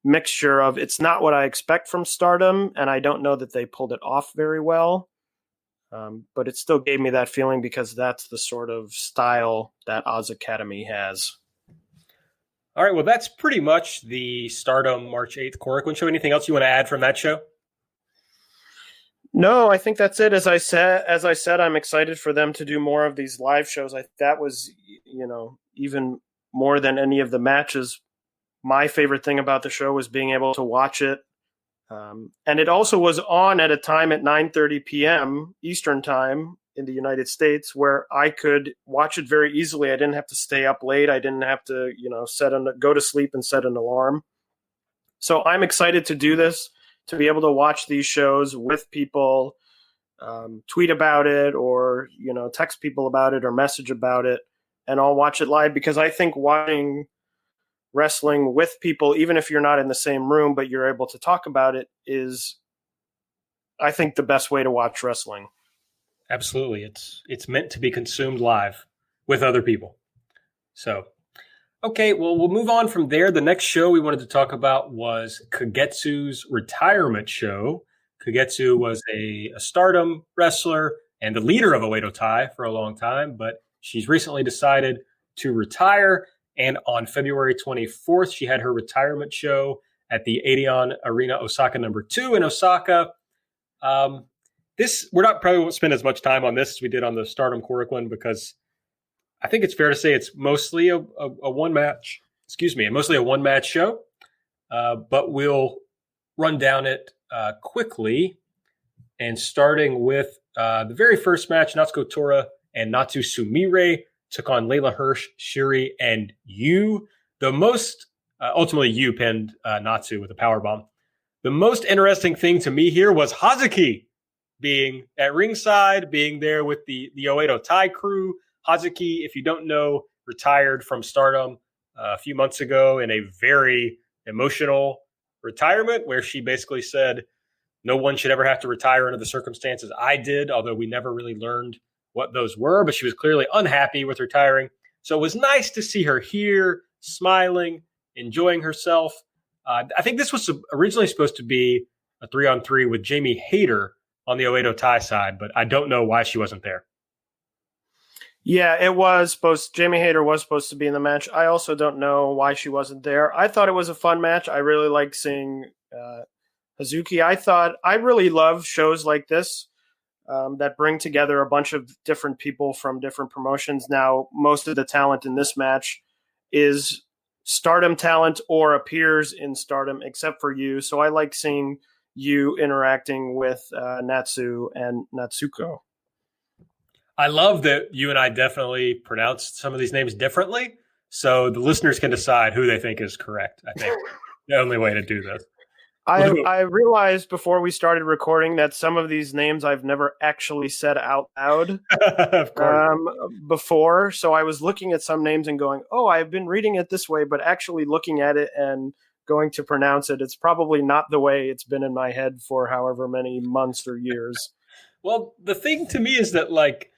mixture of, it's not what I expect from Stardom, and I don't know that they pulled it off very well. But it still gave me that feeling because that's the sort of style that Oz Academy has. All right, well, that's pretty much the Stardom March 8th Korakuen show. Anything else you want to add from that show? No, I think that's it. As I said, I'm excited for them to do more of these live shows. That was, even more than any of the matches. My favorite thing about the show was being able to watch it. And it also was on at a time at 9:30 p.m. Eastern time in the United States, where I could watch it very easily. I didn't have to stay up late. I didn't have to, go to sleep and set an alarm. So I'm excited to do this, to be able to watch these shows with people, tweet about it, or, text people about it or message about it, and I'll watch it live, because I think watching wrestling with people, even if you're not in the same room, but you're able to talk about it, is, I think, the best way to watch wrestling. Absolutely. It's meant to be consumed live with other people. So, okay, well, we'll move on from there. The next show we wanted to talk about was Kagetsu's retirement show. Kagetsu was a Stardom wrestler and the leader of Oedo Tai for a long time, but she's recently decided to retire. And on February 24th, she had her retirement show at the Adion Arena Osaka #2 in Osaka. We're not probably won't spend as much time on this as we did on the Stardom Korakuen, because I think it's fair to say it's mostly a one match. Mostly a one match show. But we'll run down it quickly, and starting with the very first match, Natsuko Tora and Natsu Sumire took on Layla Hirsch, Shiri, and Yu. The most ultimately Yu pinned Natsu with a powerbomb. The most interesting thing to me here was Hazuki being at ringside, being there with the Oedo Tai crew. Hazuki, if you don't know, retired from Stardom a few months ago in a very emotional retirement, where she basically said no one should ever have to retire under the circumstances I did, although we never really learned what those were, but she was clearly unhappy with retiring. So it was nice to see her here, smiling, enjoying herself. I think this was originally supposed to be a 3-on-3 with Jamie Hayter on the Oedo Tai side, but I don't know why she wasn't there. Yeah, Jamie Hayter was supposed to be in the match. I also don't know why she wasn't there. I thought it was a fun match. I really liked seeing Hazuki. I really love shows like this, that bring together a bunch of different people from different promotions. Now, most of the talent in this match is Stardom talent or appears in Stardom, except for Yu. So I like seeing Yu interacting with Natsu and Natsuko. I love that you and I definitely pronounced some of these names differently, so the listeners can decide who they think is correct. I think the only way to do this. I realized before we started recording that some of these names I've never actually said out loud Of course. Before. So I was looking at some names and going, oh, I've been reading it this way, but actually looking at it and going to pronounce it, it's probably not the way it's been in my head for however many months or years. Well, the thing to me is that, like,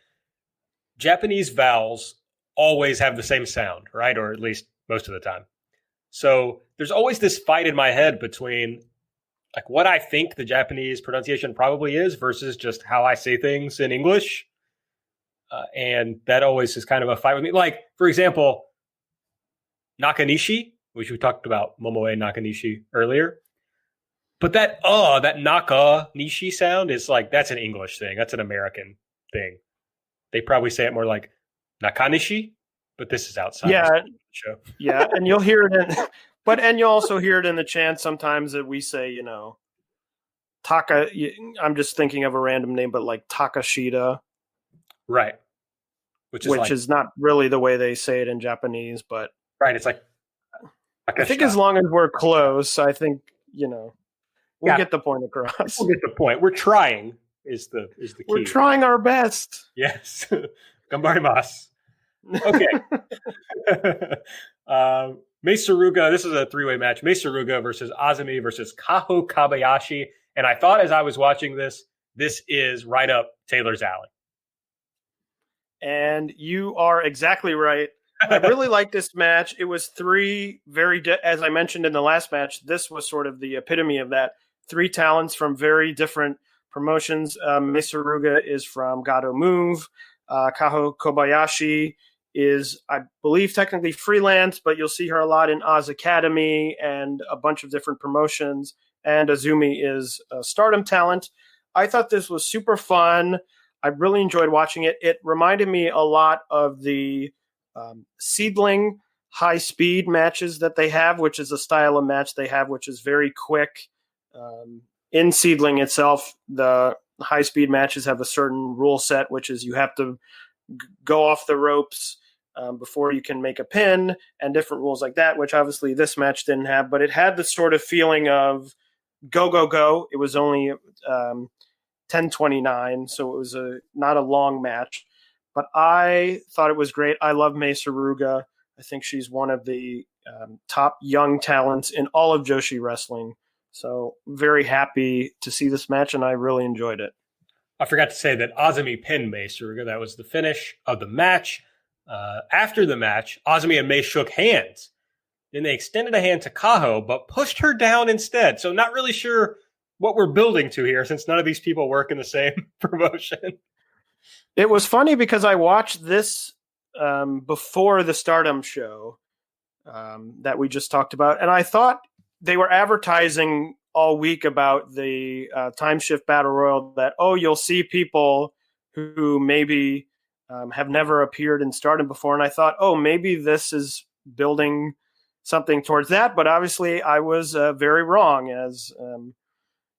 Japanese vowels always have the same sound, right? Or at least most of the time. So there's always this fight in my head between like what I think the Japanese pronunciation probably is versus just how I say things in English. And that always is kind of a fight with me. Like, for example, Nakanishi, which we talked about Momoe Nakanishi earlier. But that Nakanishi sound is like, that's an English thing. That's an American thing. They probably say it more like Nakanishi, but this is outside the show. Yeah, and you'll hear it and you'll also hear it in the chant sometimes that we say, you know, I'm just thinking of a random name, but like Takashita. Right. Which is not really the way they say it in Japanese, but right, it's like I think as long as we're close, I think, you know, we'll get the point across. We'll get the point. We're trying is the key. We're trying our best. Yes. Gambarimasu. Okay. Meisuruga, this is a three-way match. Meisuruga versus Azumi versus Kaho Kobayashi. And I thought as I was watching this is right up Taylor's alley. And you are exactly right. I really like this match. It was three as I mentioned in the last match, this was sort of the epitome of that. Three talents from very different promotions. Meisuruga is from Gado Move. Kaho Kobayashi is, I believe, technically freelance, but you'll see her a lot in Oz Academy and a bunch of different promotions. And Azumi is a Stardom talent. I thought this was super fun. I really enjoyed watching it. It reminded me a lot of the Seedling high-speed matches that they have, which is a style of match they have, which is very quick. In Seedling itself, the high-speed matches have a certain rule set, which is you have to go off the ropes before you can make a pin, and different rules like that, which obviously this match didn't have, but it had the sort of feeling of go, go, go. It was only 10:29, so it was not a long match. But I thought it was great. I love Meisuruga. I think she's one of the top young talents in all of Joshi wrestling. So very happy to see this match, and I really enjoyed it. I forgot to say that Azumi pinned Meisuruga. That was the finish of the match. After the match, Azumi and Mei shook hands. Then they extended a hand to Kaho, but pushed her down instead. So not really sure what we're building to here, since none of these people work in the same promotion. It was funny because I watched this before the Stardom show that we just talked about, and I thought they were advertising all week about the Time Shift Battle Royal that, you'll see people who maybe have never appeared in Stardom before, and I thought, maybe this is building something towards that, but obviously I was very wrong, as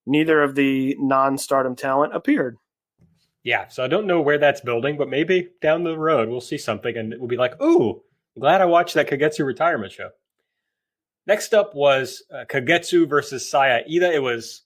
neither of the non-Stardom talent appeared. Yeah, so I don't know where that's building, but maybe down the road we'll see something and we'll be like, ooh, I'm glad I watched that Kagetsu retirement show. Next up was Kagetsu versus Saya Ida. It was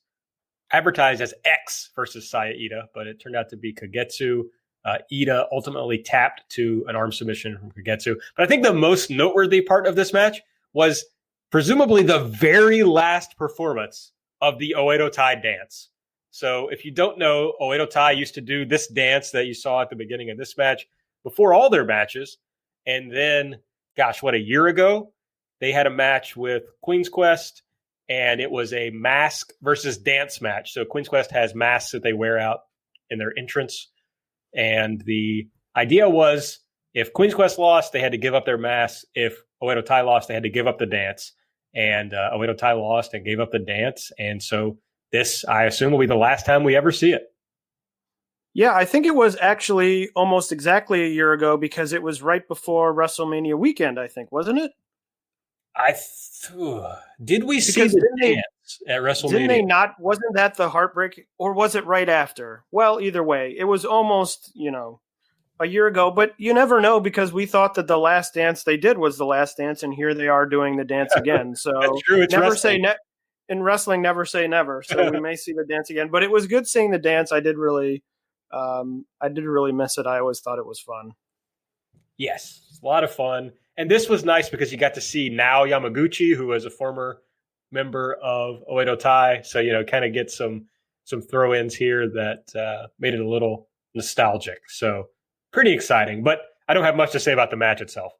advertised as X versus Saya Ida, but it turned out to be Kagetsu. Ida ultimately tapped to an arm submission from Kagetsu. But I think the most noteworthy part of this match was presumably the very last performance of the Oedo Tai dance. So if you don't know, Oedo Tai used to do this dance that you saw at the beginning of this match before all their matches. And then, a year ago, they had a match with Queen's Quest, and it was a mask versus dance match. So Queen's Quest has masks that they wear out in their entrance. And the idea was if Queen's Quest lost, they had to give up their masks. If Oedo Tai lost, they had to give up the dance. And Oedo Tai lost and gave up the dance. And so this, I assume, will be the last time we ever see it. Yeah, I think it was actually almost exactly a year ago because it was right before WrestleMania weekend, I think, wasn't it? Did we see Because the dance at didn't they WrestleMania? not, wasn't that the heartbreak, or was it right after? Well, either way, it was almost, a year ago, but you never know because we thought that the last dance they did was the last dance, and here they are doing the dance again. So That's true. It's never wrestling. say in wrestling, never say never. So we may see the dance again, but it was good seeing the dance. I did really miss it. I always thought it was fun. Yes, it's a lot of fun. And this was nice because you got to see Nao Yamaguchi, who was a former member of Oedo Tai. So, kind of get some throw-ins here that made it a little nostalgic. So pretty exciting. But I don't have much to say about the match itself.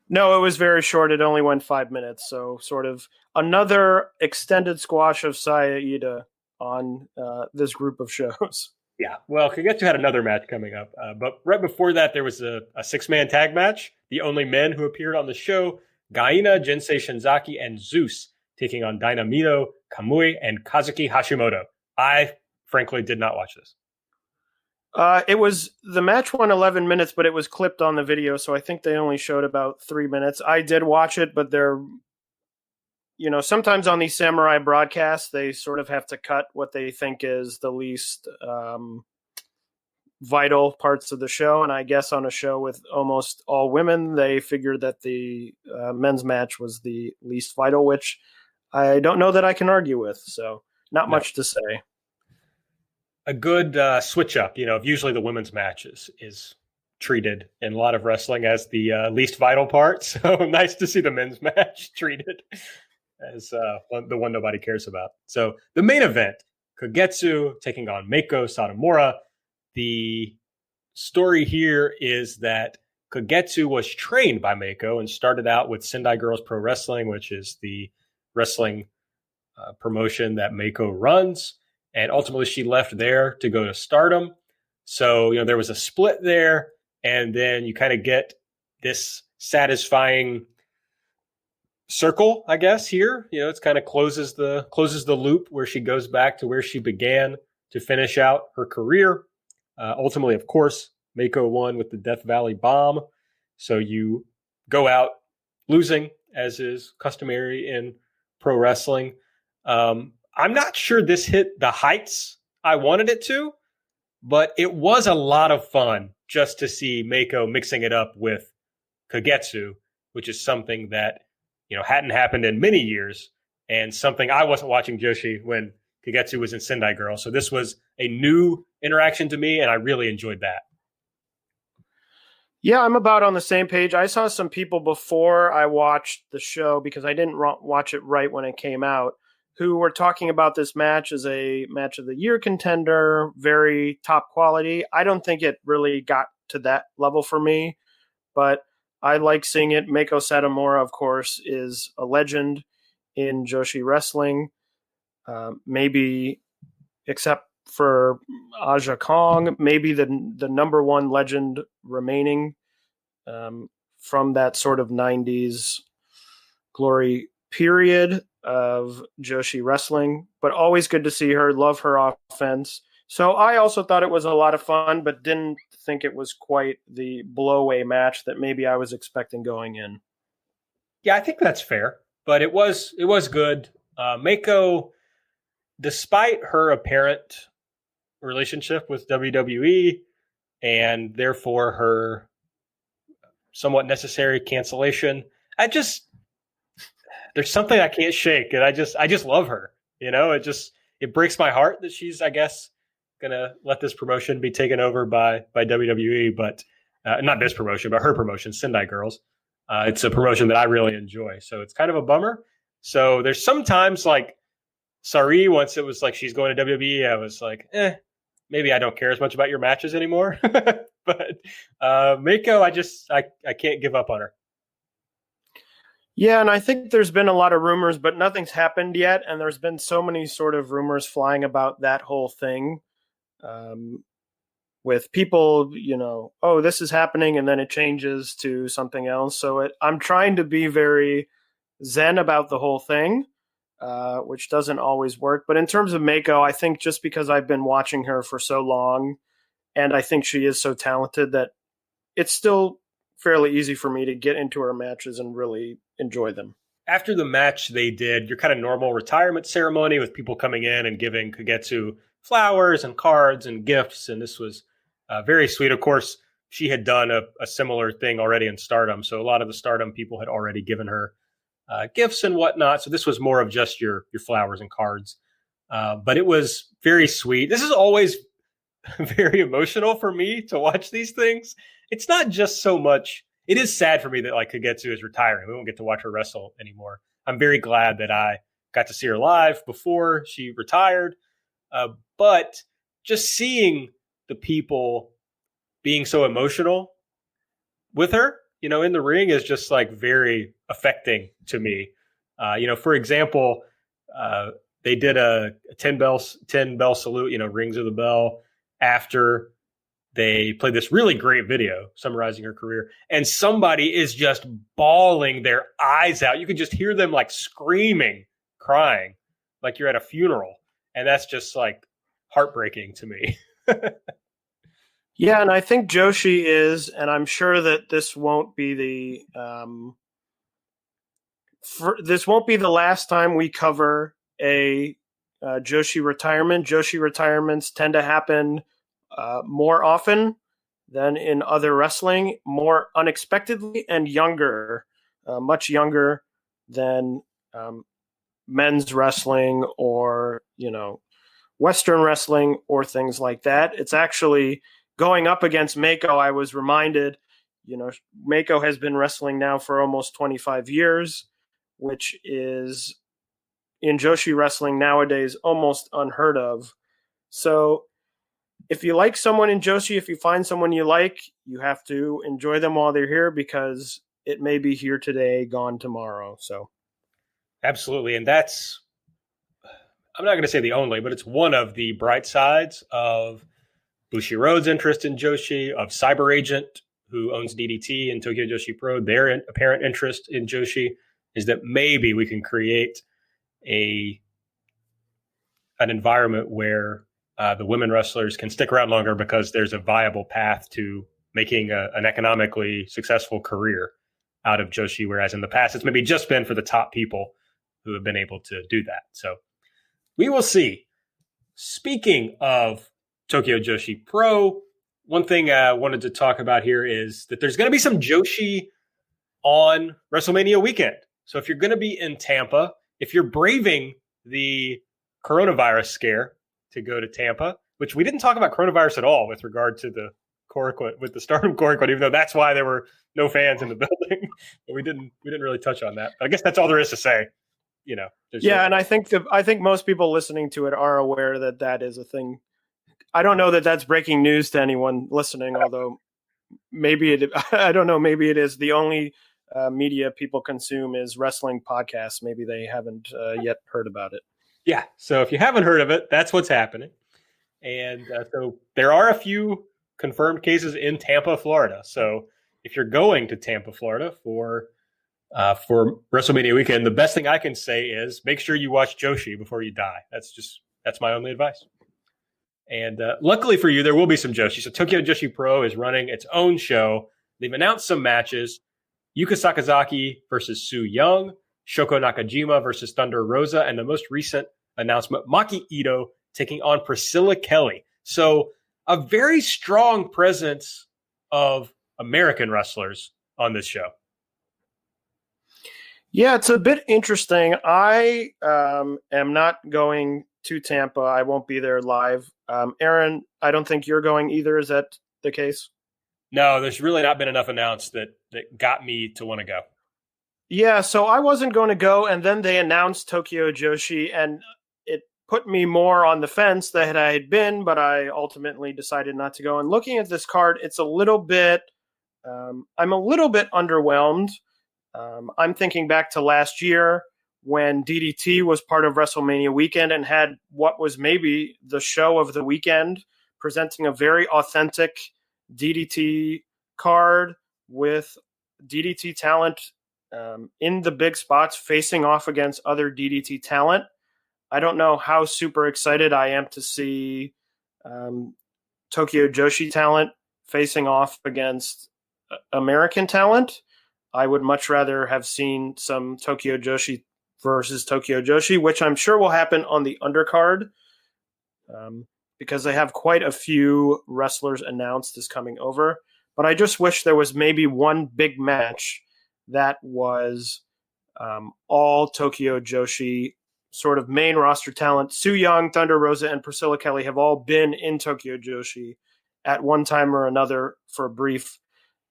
No, it was very short. It only went 5 minutes. So sort of another extended squash of Saya Ida on this group of shows. Yeah, well, Kagetsu had another match coming up. But right before that, there was a six-man tag match. The only men who appeared on the show, GAEA, Jinsei Shinzaki, and Zeus, taking on Dinah, Mito, Kamui, and Kazuki Hashimoto. I, frankly, did not watch this. The match went 11 minutes, but it was clipped on the video, so I think they only showed about 3 minutes. I did watch it, but sometimes on these samurai broadcasts, they sort of have to cut what they think is the least vital parts of the show. And I guess on a show with almost all women, they figured that the men's match was the least vital, which I don't know that I can argue with. So not much to say. A good switch up, usually the women's match is treated in a lot of wrestling as the least vital part. So nice to see the men's match treated as the one nobody cares about. So the main event, Kagetsu taking on Meiko Satomura. The story here is that Kagetsu was trained by Meiko and started out with Sendai Girls Pro Wrestling, which is the wrestling promotion that Meiko runs. And ultimately she left there to go to Stardom. So, there was a split there. And then you kind of get this satisfying circle, I guess, here. It's kind of closes the loop where she goes back to where she began to finish out her career. Ultimately, of course, Meiko won with the Death Valley Bomb. So you go out losing, as is customary in pro wrestling. I'm not sure this hit the heights I wanted it to, but it was a lot of fun just to see Meiko mixing it up with Kagetsu, which is something that hadn't happened in many years, and something I wasn't watching Joshi when Kagetsu was in Sendai Girl. So this was a new interaction to me, and I really enjoyed that. Yeah, I'm about on the same page. I saw some people before I watched the show, because I didn't watch it right when it came out, who were talking about this match as a match of the year contender, very top quality. I don't think it really got to that level for me, but I like seeing it. Meiko Satomura, of course, is a legend in Joshi wrestling. Maybe, except for Aja Kong, maybe the number one legend remaining from that sort of 90s glory period of Joshi wrestling. But always good to see her. Love her offense. So I also thought it was a lot of fun, but didn't think it was quite the blow-away match that maybe I was expecting going in. Yeah, I think that's fair, but it was good. Meiko, despite her apparent relationship with WWE and therefore her somewhat necessary cancellation, there's something I can't shake, and I just love her. It breaks my heart that she's, I guess, gonna let this promotion be taken over by WWE, but not this promotion, but her promotion, Sendai Girls. It's a promotion that I really enjoy, so it's kind of a bummer. So there's sometimes like Sari, once it was like she's going to WWE, I was like, maybe I don't care as much about your matches anymore. But Meiko, I can't give up on her. Yeah, and I think there's been a lot of rumors, but nothing's happened yet. And there's been so many sort of rumors flying about that whole thing with people, oh, this is happening, and then it changes to something else. So I'm trying to be very zen about the whole thing. which doesn't always work. But in terms of Mako, I think just because I've been watching her for so long, and I think she is so talented, that it's still fairly easy for me to get into her matches and really enjoy them. After the match, they did your kind of normal retirement ceremony with people coming in and giving Kagetsu flowers and cards and gifts. And this was very sweet. Of course, she had done a similar thing already in Stardom. So a lot of the Stardom people had already given her gifts and whatnot. So this was more of just your flowers and cards. But it was very sweet. This is always very emotional for me to watch these things. It's not just so much. It is sad for me that like Kagetsu is retiring. We won't get to watch her wrestle anymore. I'm very glad that I got to see her live before she retired. But just seeing the people being so emotional with her, you know, in the ring is just like very affecting to me. For example, they did a 10 bell salute, rings of the bell after they played this really great video summarizing her career, and somebody is just bawling their eyes out. You can just hear them like screaming, crying, like you're at a funeral. And that's just like heartbreaking to me. Yeah, and I think Joshi is, and I'm sure that this won't be the last time we cover a Joshi retirement. Joshi retirements tend to happen more often than in other wrestling, more unexpectedly and younger, much younger than men's wrestling or, Western wrestling or things like that. It's actually going up against Mako. I was reminded, Mako has been wrestling now for almost 25 years, which is in Joshi wrestling nowadays almost unheard of. So if you like someone in Joshi, if you find someone you like, you have to enjoy them while they're here, because it may be here today, gone tomorrow. So, absolutely. And that's, I'm not going to say the only, but it's one of the bright sides of Bushiroad's interest in Joshi, of Cyber Agent, who owns DDT and Tokyo Joshi Pro. Their apparent interest in Joshi is that maybe we can create an environment where the women wrestlers can stick around longer because there's a viable path to making an economically successful career out of Joshi, whereas in the past it's maybe just been for the top people who have been able to do that. So we will see. Speaking of Tokyo Joshi Pro, one thing I wanted to talk about here is that there's going to be some Joshi on WrestleMania weekend. So if you're going to be in Tampa, if you're braving the coronavirus scare to go to Tampa, which we didn't talk about coronavirus at all with regard to the Korakuen, with the Stardom Korakuen, even though that's why there were no fans in the building. But we didn't really touch on that. I guess that's all there is to say. And I think most people listening to it are aware that that is a thing. I don't know that that's breaking news to anyone listening, although I don't know, maybe it is. The only media people consume is wrestling podcasts. Maybe they haven't yet heard about it. Yeah. So if you haven't heard of it, that's what's happening. And so there are a few confirmed cases in Tampa, Florida. So if you're going to Tampa, Florida for WrestleMania weekend, the best thing I can say is make sure you watch Joshi before you die. That's my only advice. And luckily for you, there will be some Joshi. So Tokyo Joshi Pro is running its own show. They've announced some matches: Yuka Sakazaki versus Su Young, Shoko Nakajima versus Thunder Rosa, and the most recent announcement, Maki Ito taking on Priscilla Kelly. So a very strong presence of American wrestlers on this show. Yeah, it's a bit interesting. I am not going to Tampa. I won't be there live. Aaron, I don't think you're going either. Is that the case? No, there's really not been enough announced that got me to want to go. Yeah, so I wasn't going to go, and then they announced Tokyo Joshi, and it put me more on the fence than I had been, but I ultimately decided not to go. And looking at this card, it's a little bit, I'm a little bit underwhelmed. I'm thinking back to last year when DDT was part of WrestleMania weekend and had what was maybe the show of the weekend, presenting a very authentic DDT card with DDT talent in the big spots facing off against other DDT talent. I don't know how super excited I am to see Tokyo Joshi talent facing off against American talent. I would much rather have seen some Tokyo Joshi versus Tokyo Joshi, which I'm sure will happen on the undercard, because they have quite a few wrestlers announced as coming over. But I just wish there was maybe one big match that was all Tokyo Joshi sort of main roster talent. Su Yung, Thunder Rosa, and Priscilla Kelly have all been in Tokyo Joshi at one time or another for brief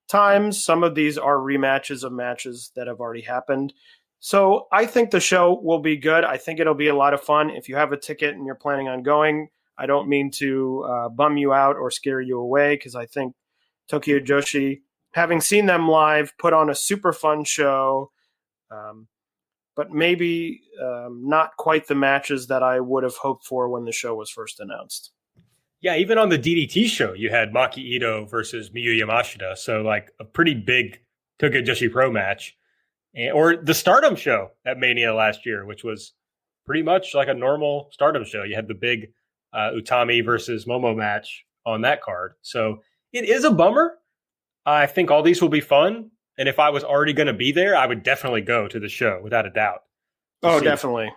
times. Some of these are rematches of matches that have already happened. So I think the show will be good. I think it'll be a lot of fun. If you have a ticket and you're planning on going, I don't mean to bum you out or scare you away, because I think Tokyo Joshi, having seen them live, put on a super fun show, but maybe not quite the matches that I would have hoped for when the show was first announced. Yeah, even on the DDT show, you had Maki Ito versus Miyu Yamashita, so like a pretty big Tokyo Joshi Pro match. Or the Stardom show at Mania last year, which was pretty much like a normal Stardom show. You had the big Utami versus Momo match on that card. So it is a bummer. I think all these will be fun. And if I was already going to be there, I would definitely go to the show without a doubt. Oh, definitely.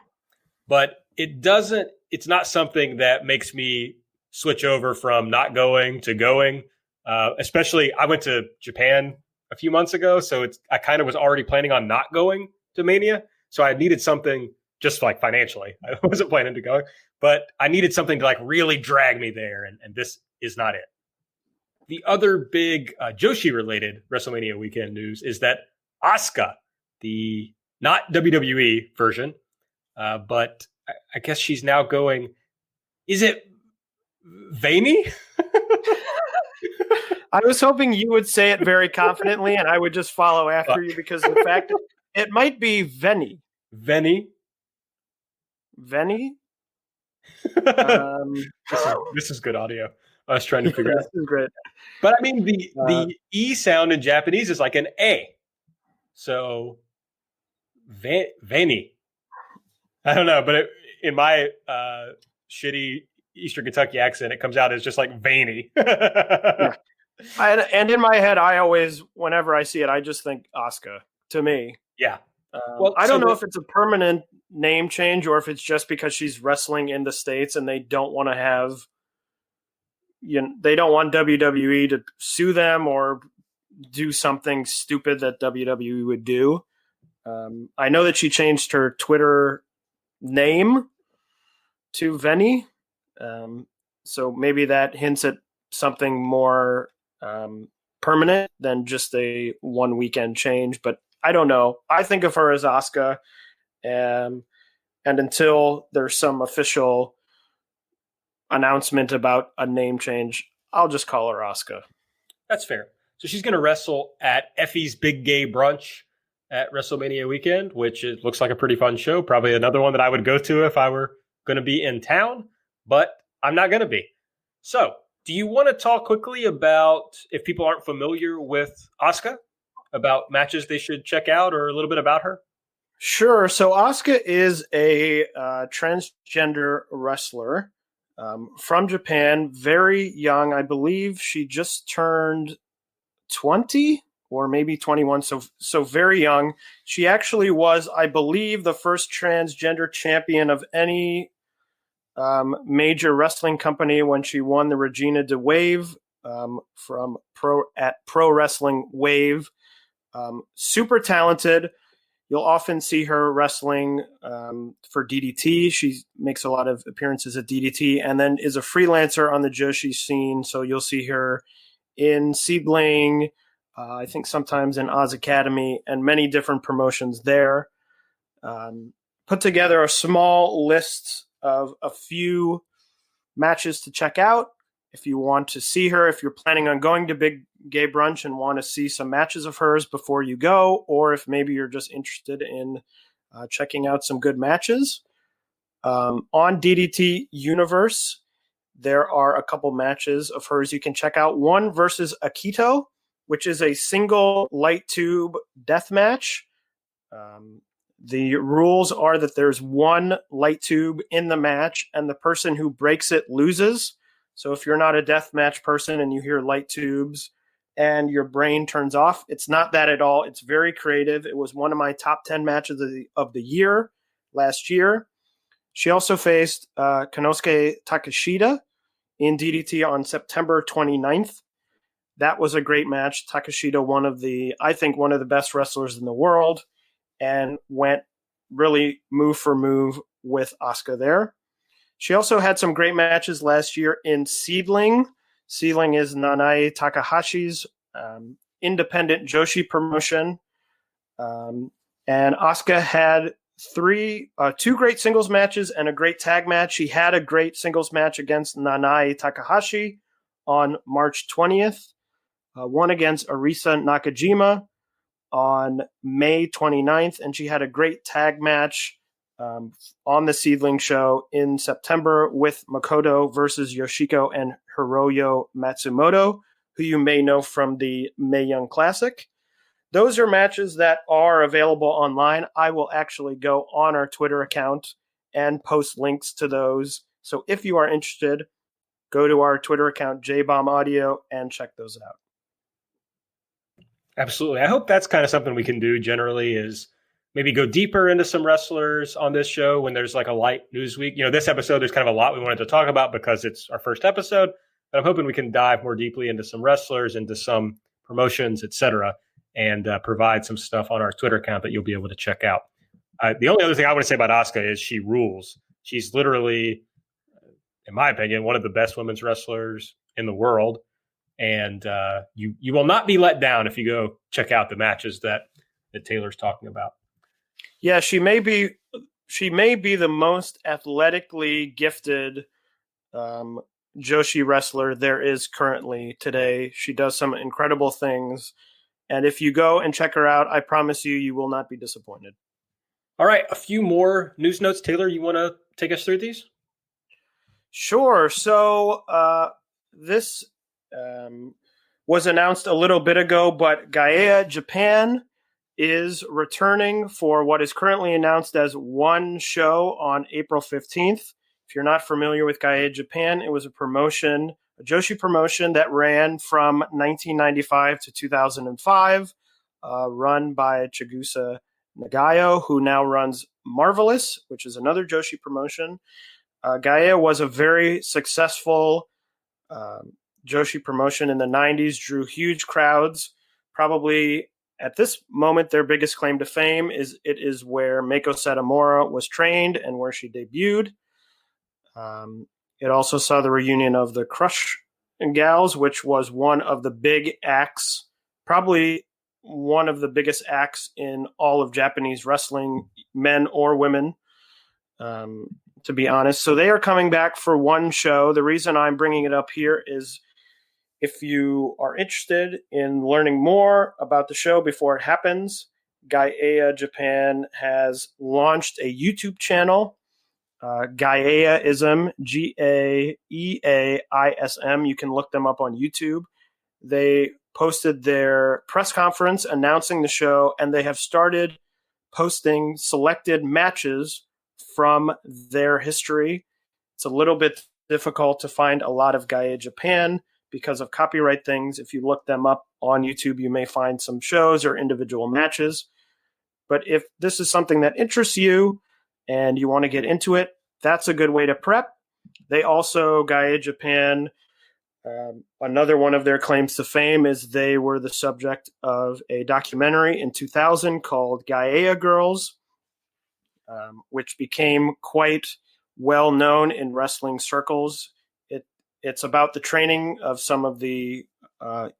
But it's not something that makes me switch over from not going to going. Especially, I went to Japan a few months ago, so I kind of was already planning on not going to Mania. So I needed something just like financially. I wasn't planning to go, but I needed something to like really drag me there, and this is not it. The other big Joshi-related WrestleMania weekend news is that Asuka, the not WWE version, but I guess she's now going, is it Veiny? I was hoping you would say it very confidently, and I would just follow after you, because the fact it might be Venny. Venny? Venny? This is good audio. I was trying to figure out. This is great. But I mean, the E sound in Japanese is like an A. So, Venny. I don't know, but in my shitty Eastern Kentucky accent, it comes out as just like veiny. Yeah. And in my head, I always, whenever I see it, I just think Asuka, to me. Yeah. Well, I don't know if it's a permanent name change or if it's just because she's wrestling in the States and they don't want to have, they don't want WWE to sue them or do something stupid that WWE would do. I know that she changed her Twitter name to Venny. So maybe that hints at something more permanent than just a one weekend change, but I don't know. I think of her as Asuka, and until there's some official announcement about a name change, I'll just call her Asuka. That's fair. So she's going to wrestle at Effie's Big Gay Brunch at WrestleMania weekend, which looks like a pretty fun show. Probably another one that I would go to if I were going to be in town, but I'm not going to be. So, do you want to talk quickly about, if people aren't familiar with Asuka, about matches they should check out, or a little bit about her? Sure. So Asuka is a transgender wrestler from Japan, very young. I believe she just turned 20 or maybe 21, so very young. She actually was, I believe, the first transgender champion of any major wrestling company when she won the Regina de Wave from Pro Wrestling Wave. Super talented. You'll often see her wrestling for DDT. She makes a lot of appearances at DDT and then is a freelancer on the Joshi scene. So you'll see her in Seedling, I think sometimes in Oz Academy, and many different promotions there. Put together a small list of a few matches to check out. If you want to see her, if you're planning on going to Big Gay Brunch and want to see some matches of hers before you go, or if maybe you're just interested in checking out some good matches. On DDT Universe, there are a couple matches of hers you can check out. One versus Akito, which is a single light tube death match. The rules are that there's one light tube in the match, and the person who breaks it loses. So if you're not a deathmatch person and you hear light tubes and your brain turns off, it's not that at all. It's very creative. It was one of my top 10 matches of the year last year. She also faced Konosuke Takeshita in DDT on September 29th. That was a great match. Takeshita, I think one of the best wrestlers in the world, and went really move for move with Asuka there. She also had some great matches last year in Seedling. Seedling is Nanae Takahashi's independent Joshi promotion. And Asuka had two great singles matches and a great tag match. She had a great singles match against Nanae Takahashi on March 20th, one against Arisa Nakajima on May 29th, and she had a great tag match on the Seedling show in September with Makoto versus Yoshiko and Hiroyo Matsumoto, who you may know from the Mae Young Classic. Those are matches that are available online. I will actually go on our Twitter account and post links to those. So if you are interested, go to our Twitter account, JBomb Audio, and check those out. Absolutely. I hope that's kind of something we can do generally, is maybe go deeper into some wrestlers on this show when there's like a light news week. This episode, there's kind of a lot we wanted to talk about because it's our first episode, but I'm hoping we can dive more deeply into some wrestlers, into some promotions, etc., and provide some stuff on our Twitter account that you'll be able to check out. The only other thing I want to say about Asuka is she rules. She's literally, in my opinion, one of the best women's wrestlers in the world. And you will not be let down if you go check out the matches that Taylor's talking about. Yeah, she may be the most athletically gifted Joshi wrestler there is currently today. She does some incredible things. And if you go and check her out, I promise you will not be disappointed. All right, a few more news notes. Taylor, you want to take us through these? Sure. So this was announced a little bit ago, but GAEA Japan is returning for what is currently announced as one show on April 15th. If you're not familiar with GAEA Japan, it was a Joshi promotion that ran from 1995 to 2005, run by Chigusa Nagayo, who now runs Marvelous, which is another Joshi promotion. GAEA was a very successful Joshi promotion in the 90s, drew huge crowds. Probably at this moment, their biggest claim to fame is it is where Meiko Satomura was trained and where she debuted. It also saw the reunion of the Crush Gals, which was one of the big acts, probably one of the biggest acts in all of Japanese wrestling, men or women, to be honest. So they are coming back for one show. The reason I'm bringing it up here is if you are interested in learning more about the show before it happens, GAEA Japan has launched a YouTube channel, GAEAism, GAEAISM. You can look them up on YouTube. They posted their press conference announcing the show, and they have started posting selected matches from their history. It's a little bit difficult to find a lot of GAEA Japan because of copyright things. If you look them up on YouTube, you may find some shows or individual matches. But if this is something that interests you and you want to get into it, that's a good way to prep. They also, GAEA Japan, another one of their claims to fame is they were the subject of a documentary in 2000 called GAEA Girls, which became quite well known in wrestling circles. It's about the training of some of the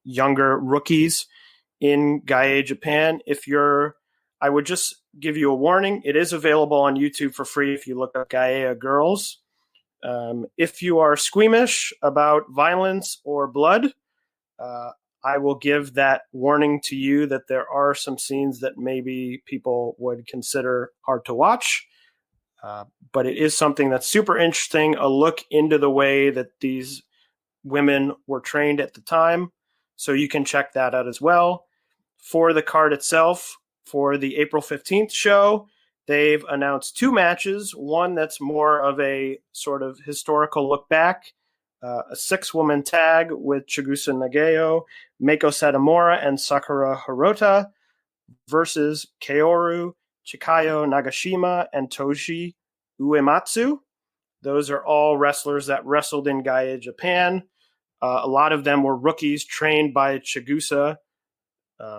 younger rookies in GAEA Japan. I would just give you a warning. It is available on YouTube for free if you look up GAEA Girls. If you are squeamish about violence or blood, I will give that warning to you that there are some scenes that maybe people would consider hard to watch. But it is something that's super interesting, a look into the way that these women were trained at the time. So you can check that out as well. For the card itself, for the April 15th show. They've announced 2 matches, one that's more of a sort of historical look back, a 6-woman tag with Chigusa Nagao, Meiko Satomura, and Sakura Hirota versus Kaoru, Chikayo Nagashima, and Toshi Uematsu. Those are all wrestlers that wrestled in GAEA Japan. A lot of them were rookies trained by Chigusa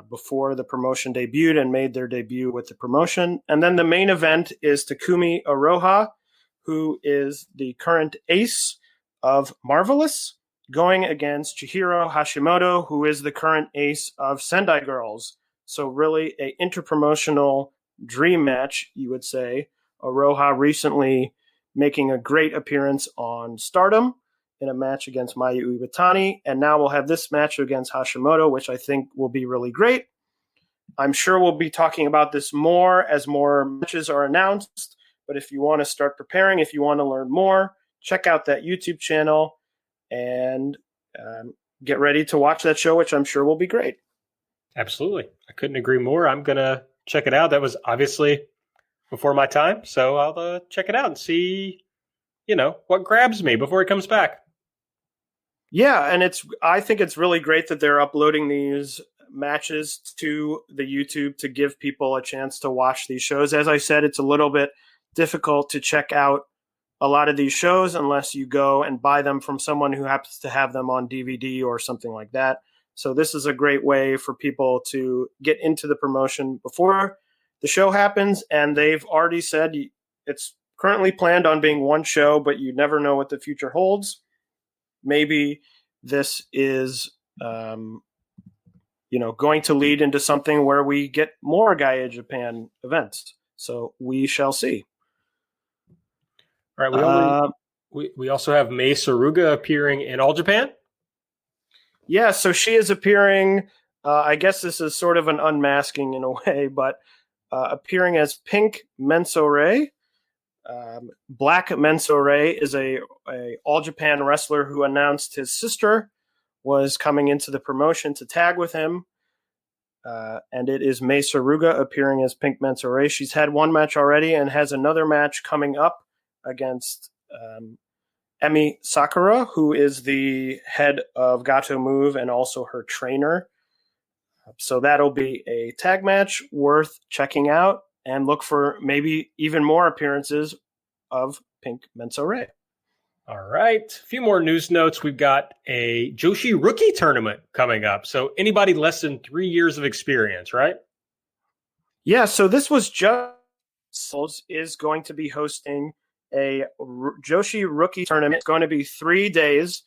before the promotion debuted and made their debut with the promotion. And then the main event is Takumi Aroha, who is the current ace of Marvelous, going against Chihiro Hashimoto, who is the current ace of Sendai Girls. So really a interpromotional dream match, you would say. Aroha recently making a great appearance on Stardom in a match against Mayu Iwatani, and now we'll have this match against Hashimoto, which I think will be really great. I'm sure we'll be talking about this more as more matches are announced, but if you want to start preparing, if you want to learn more, check out that YouTube channel and get ready to watch that show, which I'm sure will be great. Absolutely. I couldn't agree more. I'm going to check it out. That was obviously before my time, so I'll check it out and see, what grabs me before it comes back. Yeah, and I think it's really great that they're uploading these matches to the YouTube to give people a chance to watch these shows. As I said, it's a little bit difficult to check out a lot of these shows unless you go and buy them from someone who happens to have them on DVD or something like that. So this is a great way for people to get into the promotion before the show happens, and they've already said it's currently planned on being one show, but you never know what the future holds. Maybe this is, going to lead into something where we get more GAEA Japan events. So we shall see. All right. We also have Mei Saruga appearing in All Japan. Yeah, so she is appearing. I guess this is sort of an unmasking in a way, but appearing as Pink Mensore. Black Mensore is a All Japan wrestler who announced his sister was coming into the promotion to tag with him. And it is Mei Saruga appearing as Pink Mensore. She's had one match already and has another match coming up against Emi Sakura, who is the head of Gato Move and also her trainer. So that'll be a tag match worth checking out, and look for maybe even more appearances of Pink Mensore. All right. A few more news notes. We've got a Joshi Rookie Tournament coming up. So anybody less than 3 years of experience, right? Yeah, so this was is going to be hosting a Joshi Rookie Tournament. It's going to be 3 days.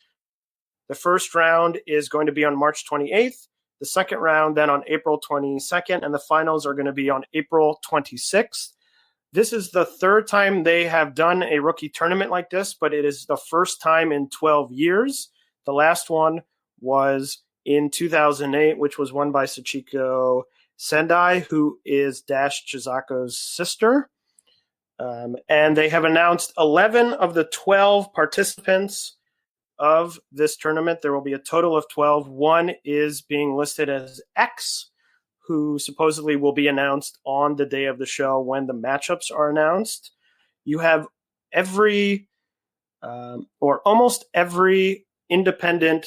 The first round is going to be on March 28th. The second round then on April 22nd, and the finals are going to be on April 26th. This is the third time they have done a rookie tournament like this, but it is the first time in 12 years. The last one was in 2008, which was won by Sachiko Sendai, who is Dash Chizako's sister. And they have announced 11 of the 12 participants of this tournament. There will be a total of 12. One is being listed as X, who supposedly will be announced on the day of the show when the matchups are announced. You have almost every independent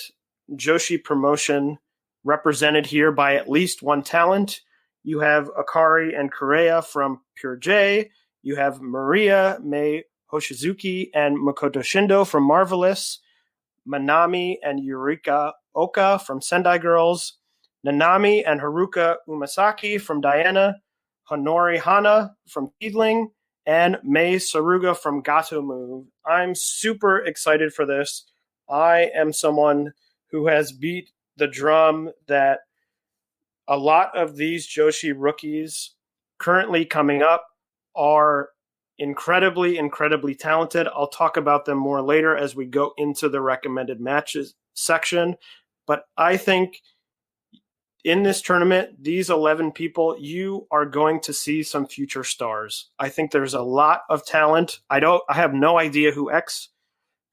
Joshi promotion represented here by at least one talent. You have Akari and Kureya from Pure J. You have Maria, Mei Hoshizuki, and Makoto Shindo from Marvelous. Manami and Yurika Oka from Sendai Girls. Nanami and Haruka Umasaki from Diana. Honori Hana from Keedling. And Mei Saruga from Gato Move. I'm super excited for this. I am someone who has beat the drum that a lot of these Joshi rookies currently coming up are incredibly, incredibly talented. I'll talk about them more later as we go into the recommended matches section. But I think in this tournament, these 11 people, you are going to see some future stars. I think there's a lot of talent. I have no idea who X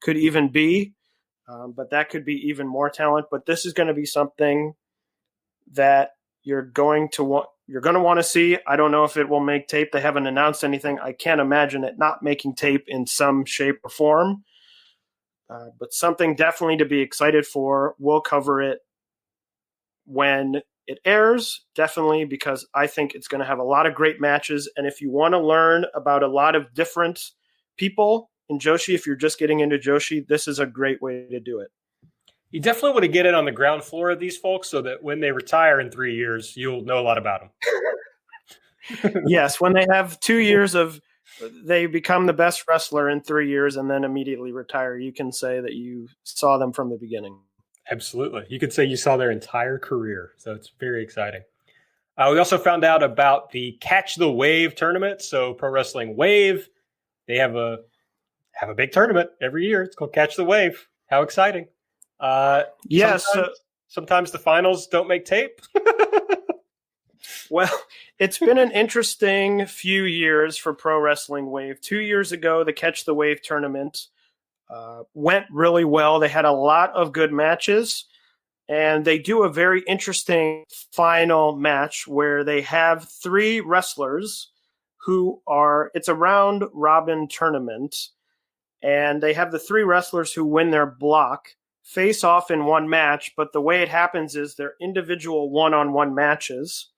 could even be, but that could be even more talent. But this is going to be something that you're going to want. you're going to want to see. I don't know if it will make tape. They haven't announced anything. I can't imagine it not making tape in some shape or form. But something definitely to be excited for. We'll cover it when it airs, definitely, because I think it's going to have a lot of great matches. And if you want to learn about a lot of different people in Joshi, if you're just getting into Joshi, this is a great way to do it. You definitely want to get in on the ground floor of these folks so that when they retire in 3 years, you'll know a lot about them. Yes, when they have 2 years they become the best wrestler in 3 years and then immediately retire, you can say that you saw them from the beginning. Absolutely. You could say you saw their entire career. So it's very exciting. We also found out about the Catch the Wave tournament. So Pro Wrestling Wave, they have a big tournament every year. It's called Catch the Wave. How exciting. Yes. Sometimes the finals don't make tape. Well, it's been an interesting few years for Pro Wrestling Wave. 2 years ago, the Catch the Wave tournament went really well. They had a lot of good matches, and they do a very interesting final match where they have 3 wrestlers it's a round robin tournament, and they have the 3 wrestlers who win their block face off in one match, but the way it happens is they're individual one-on-one matches,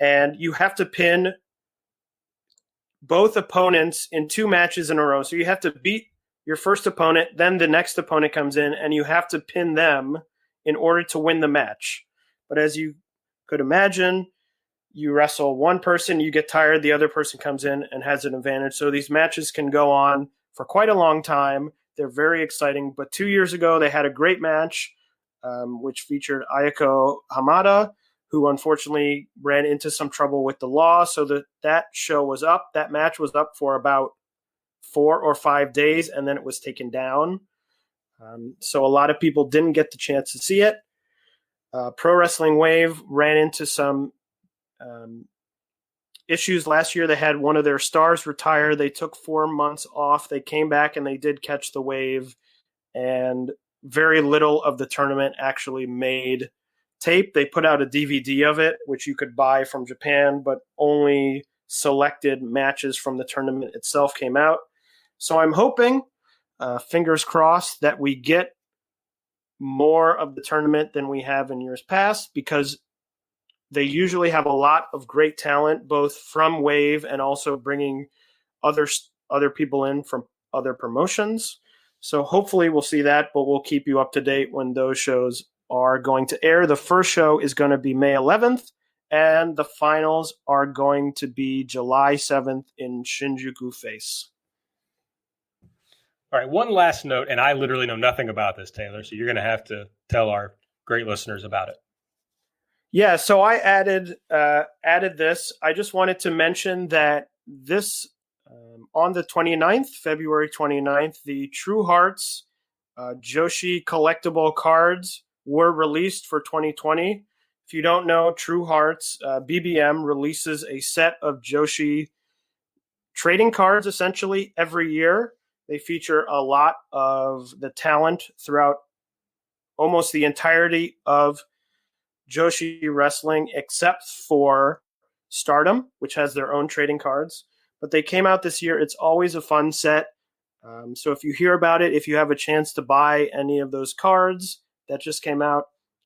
and you have to pin both opponents in 2 matches in a row. So you have to beat your first opponent, then the next opponent comes in, and you have to pin them in order to win the match. But as you could imagine, you wrestle one person, you get tired, the other person comes in and has an advantage. So these matches can go on for quite a long time. They're very exciting. But 2 years ago, they had a great match, which featured Ayako Hamada, who unfortunately ran into some trouble with the law. So that show was up. That match was up for about 4 or 5 days, and then it was taken down. So a lot of people didn't get the chance to see it. Pro Wrestling Wave ran into some issues last year. They had one of their stars retire. They took 4 months off. They came back and they did Catch the Wave, and very little of the tournament actually made tape. They put out a DVD of it, which you could buy from Japan, but only selected matches from the tournament itself came out. So I'm hoping, fingers crossed, that we get more of the tournament than we have in years past, because they usually have a lot of great talent, both from Wave and also bringing other people in from other promotions. So hopefully we'll see that, but we'll keep you up to date when those shows are going to air. The first show is going to be May 11th, and the finals are going to be July 7th in Shinjuku Face. All right, one last note, and I literally know nothing about this, Taylor, so you're going to have to tell our great listeners about it. Yeah, so I added this. I just wanted to mention that this, on the 29th, February 29th, the True Hearts Joshi collectible cards were released for 2020. If you don't know, True Hearts, BBM releases a set of Joshi trading cards essentially every year. They feature a lot of the talent throughout almost the entirety of Joshi wrestling, except for Stardom, which has their own trading cards. But they came out this year. It's always a fun set. So if you hear about it, if you have a chance to buy any of those cards that just came out,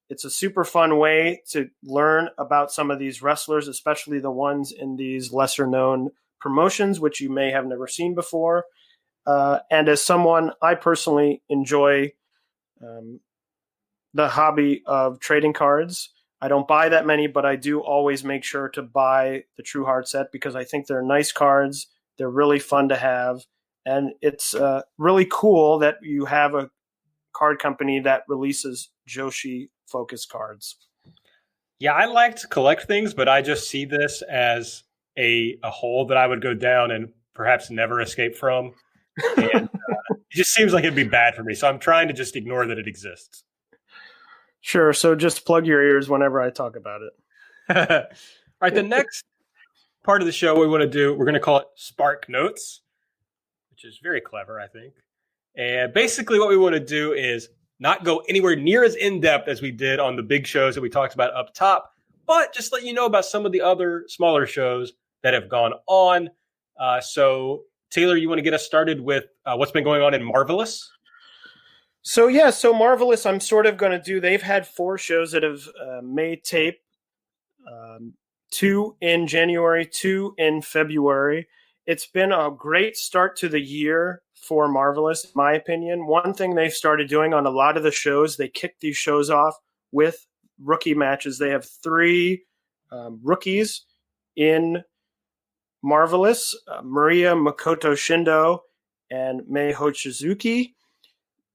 it's a super fun way to learn about some of these wrestlers, especially the ones in these lesser known promotions, which you may have never seen before. And as someone, I personally enjoy the hobby of trading cards. I don't buy that many, but I do always make sure to buy the True Heart set because I think they're nice cards. They're really fun to have. And it's really cool that you have a card company that releases Joshi-focused cards. Yeah, I like to collect things, but I just see this as a hole that I would go down and perhaps never escape from. And it just seems like it'd be bad for me. So I'm trying to just ignore that it exists. Sure. So just plug your ears whenever I talk about it. All right. The next part of the show we want to do, we're going to call it Spark Notes, which is very clever, I think. And basically what we want to do is not go anywhere near as in-depth as we did on the big shows that we talked about up top. but just let you know about some of the other smaller shows that have gone on. So, Taylor, you want to get us started with what's been going on in Marvelous? So Marvelous, I'm sort of going to do. They've had 4 shows that have made tape. 2 in January, 2 in February. It's been a great start to the year for Marvelous, in my opinion. One thing they've started doing on a lot of the shows, they kick these shows off with rookie matches. They have 3 rookies in Marvelous, Maria Makoto Shindo and Mei Hochizuki.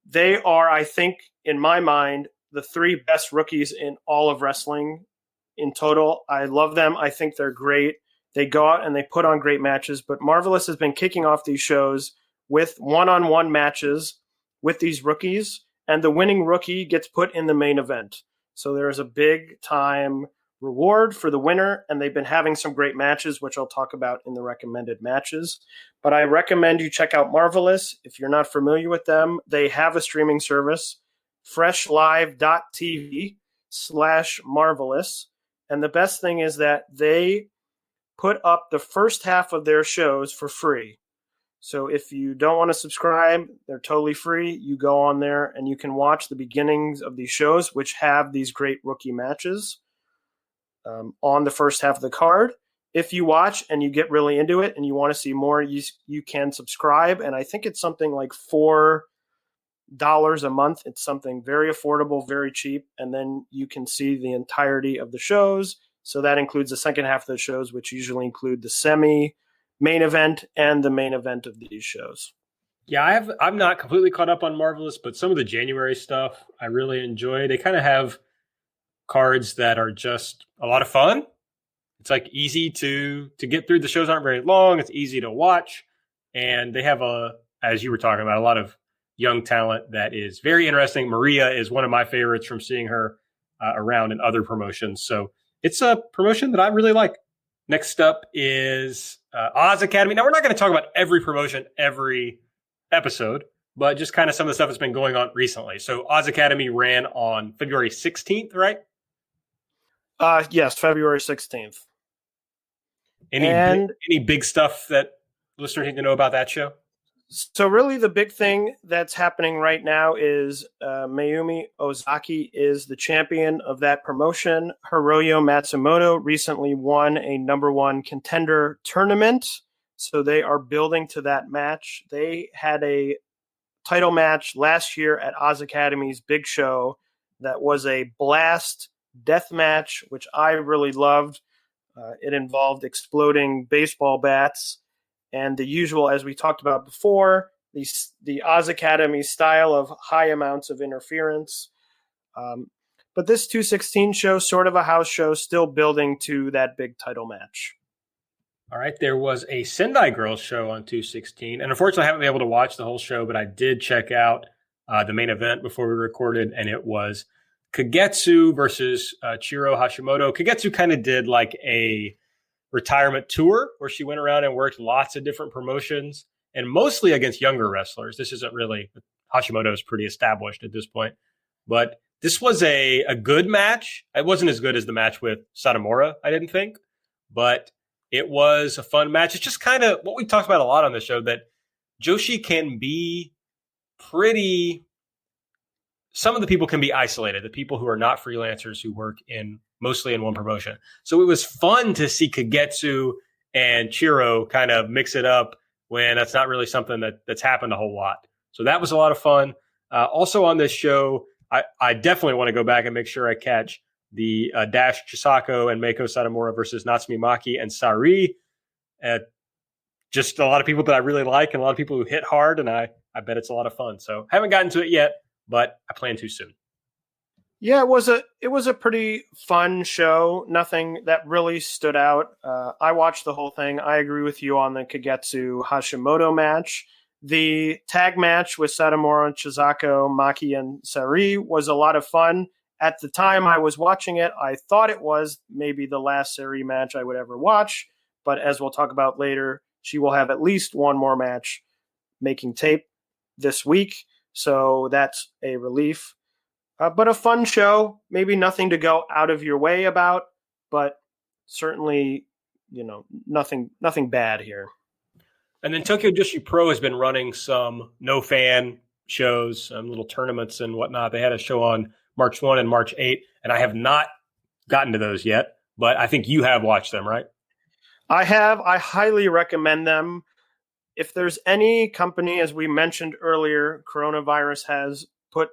They are, I think, in my mind, the 3 best rookies in all of wrestling in total. I love them. I think they're great. They go out and they put on great matches, but Marvelous has been kicking off these shows with one-on-one matches with these rookies, and the winning rookie gets put in the main event. So there is a big-time reward for the winner, and they've been having some great matches, which I'll talk about in the recommended matches. But I recommend you check out Marvelous. If you're not familiar with them, they have a streaming service, freshlive.tv/Marvelous. And the best thing is that they put up the first half of their shows for free. So if you don't want to subscribe, they're totally free. You go on there and you can watch the beginnings of these shows, which have these great rookie matches on the first half of the card. If you watch and you get really into it and you want to see more, you can subscribe. And I think it's something like $4 a month. It's something very affordable, very cheap. And then you can see the entirety of the shows. So that includes the second half of the shows, which usually include the semi-main event and the main event of these shows. Yeah, I'm not completely caught up on Marvelous, but some of the January stuff I really enjoy. They kind of have cards that are just a lot of fun. It's like easy to get through. The shows aren't very long. It's easy to watch. And they have as you were talking about, a lot of young talent that is very interesting. Maria is one of my favorites from seeing her around in other promotions. So it's a promotion that I really like. Next up is Oz Academy. Now, we're not going to talk about every promotion every episode, but just kind of some of the stuff that's been going on recently. So Oz Academy ran on February 16th, right? Yes, February 16th. Any big stuff that listeners need to know about that show? So really the big thing that's happening right now is Mayumi Ozaki is the champion of that promotion. Hiroyo Matsumoto recently won a #1 contender tournament. So they are building to that match. They had a title match last year at Oz Academy's big show that was a blast death match, which I really loved. It involved exploding baseball bats and the usual, as we talked about before, the Oz Academy style of high amounts of interference. But this 216 show, sort of a house show, still building to that big title match. All right, there was a Sendai Girls show on 216, and unfortunately I haven't been able to watch the whole show, but I did check out the main event before we recorded, and it was Kagetsu versus Chiro Hashimoto. Kagetsu kind of did like a retirement tour where she went around and worked lots of different promotions and mostly against younger wrestlers. This isn't really, Hashimoto is pretty established at this point, but this was a good match. It wasn't as good as the match with Satomura, I didn't think, but it was a fun match. It's just kind of what we talked about a lot on the show, that Joshi can be pretty, some of the people can be isolated, the people who are not freelancers who work mostly in one promotion. So it was fun to see Kagetsu and Chiro kind of mix it up when that's not really something that's happened a whole lot. So that was a lot of fun. Also on this show, I definitely want to go back and make sure I catch the Dash Chisako and Meiko Satomura versus Natsumi Maki and Sari. Just a lot of people that I really like and a lot of people who hit hard, and I bet it's a lot of fun. So haven't gotten to it yet, but I plan to soon. Yeah, it was a pretty fun show. Nothing that really stood out. I watched the whole thing. I agree with you on the Kagetsu Hashimoto match. The tag match with Satomura, Chisako, Maki, and Sari was a lot of fun. At the time I was watching it, I thought it was maybe the last Sari match I would ever watch. But as we'll talk about later, she will have at least one more match making tape this week. So that's a relief. But a fun show, maybe nothing to go out of your way about. but certainly, nothing bad here. And then Tokyo Joshi Pro has been running some no-fan shows, little tournaments and whatnot. They had a show on March 1 and March 8, and I have not gotten to those yet, but I think you have watched them, right? I have. I highly recommend them. If there's any company, as we mentioned earlier, coronavirus has put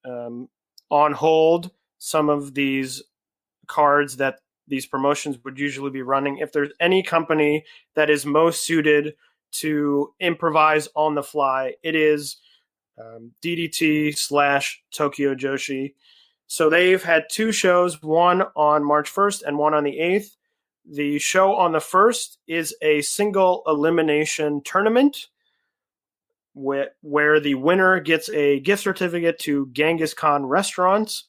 on hold some of these cards that these promotions would usually be running. If there's any company that is most suited to improvise on the fly, it is DDT/Tokyo Joshi. So they've had two shows, one on March 1st and one on the 8th. The show on the 1st is a single elimination tournament where the winner gets a gift certificate to Genghis Khan restaurants.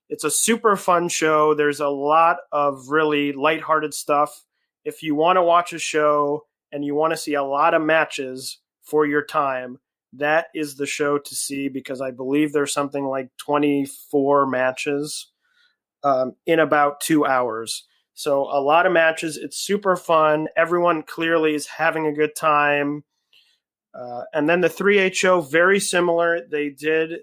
It's a super fun show. There's a lot of really lighthearted stuff. If you want to watch a show and you want to see a lot of matches for your time, that is the show to see, because I believe there's something like 24 matches in about 2 hours. So a lot of matches. It's super fun. Everyone clearly is having a good time. And then the 3-8 show, very similar. They did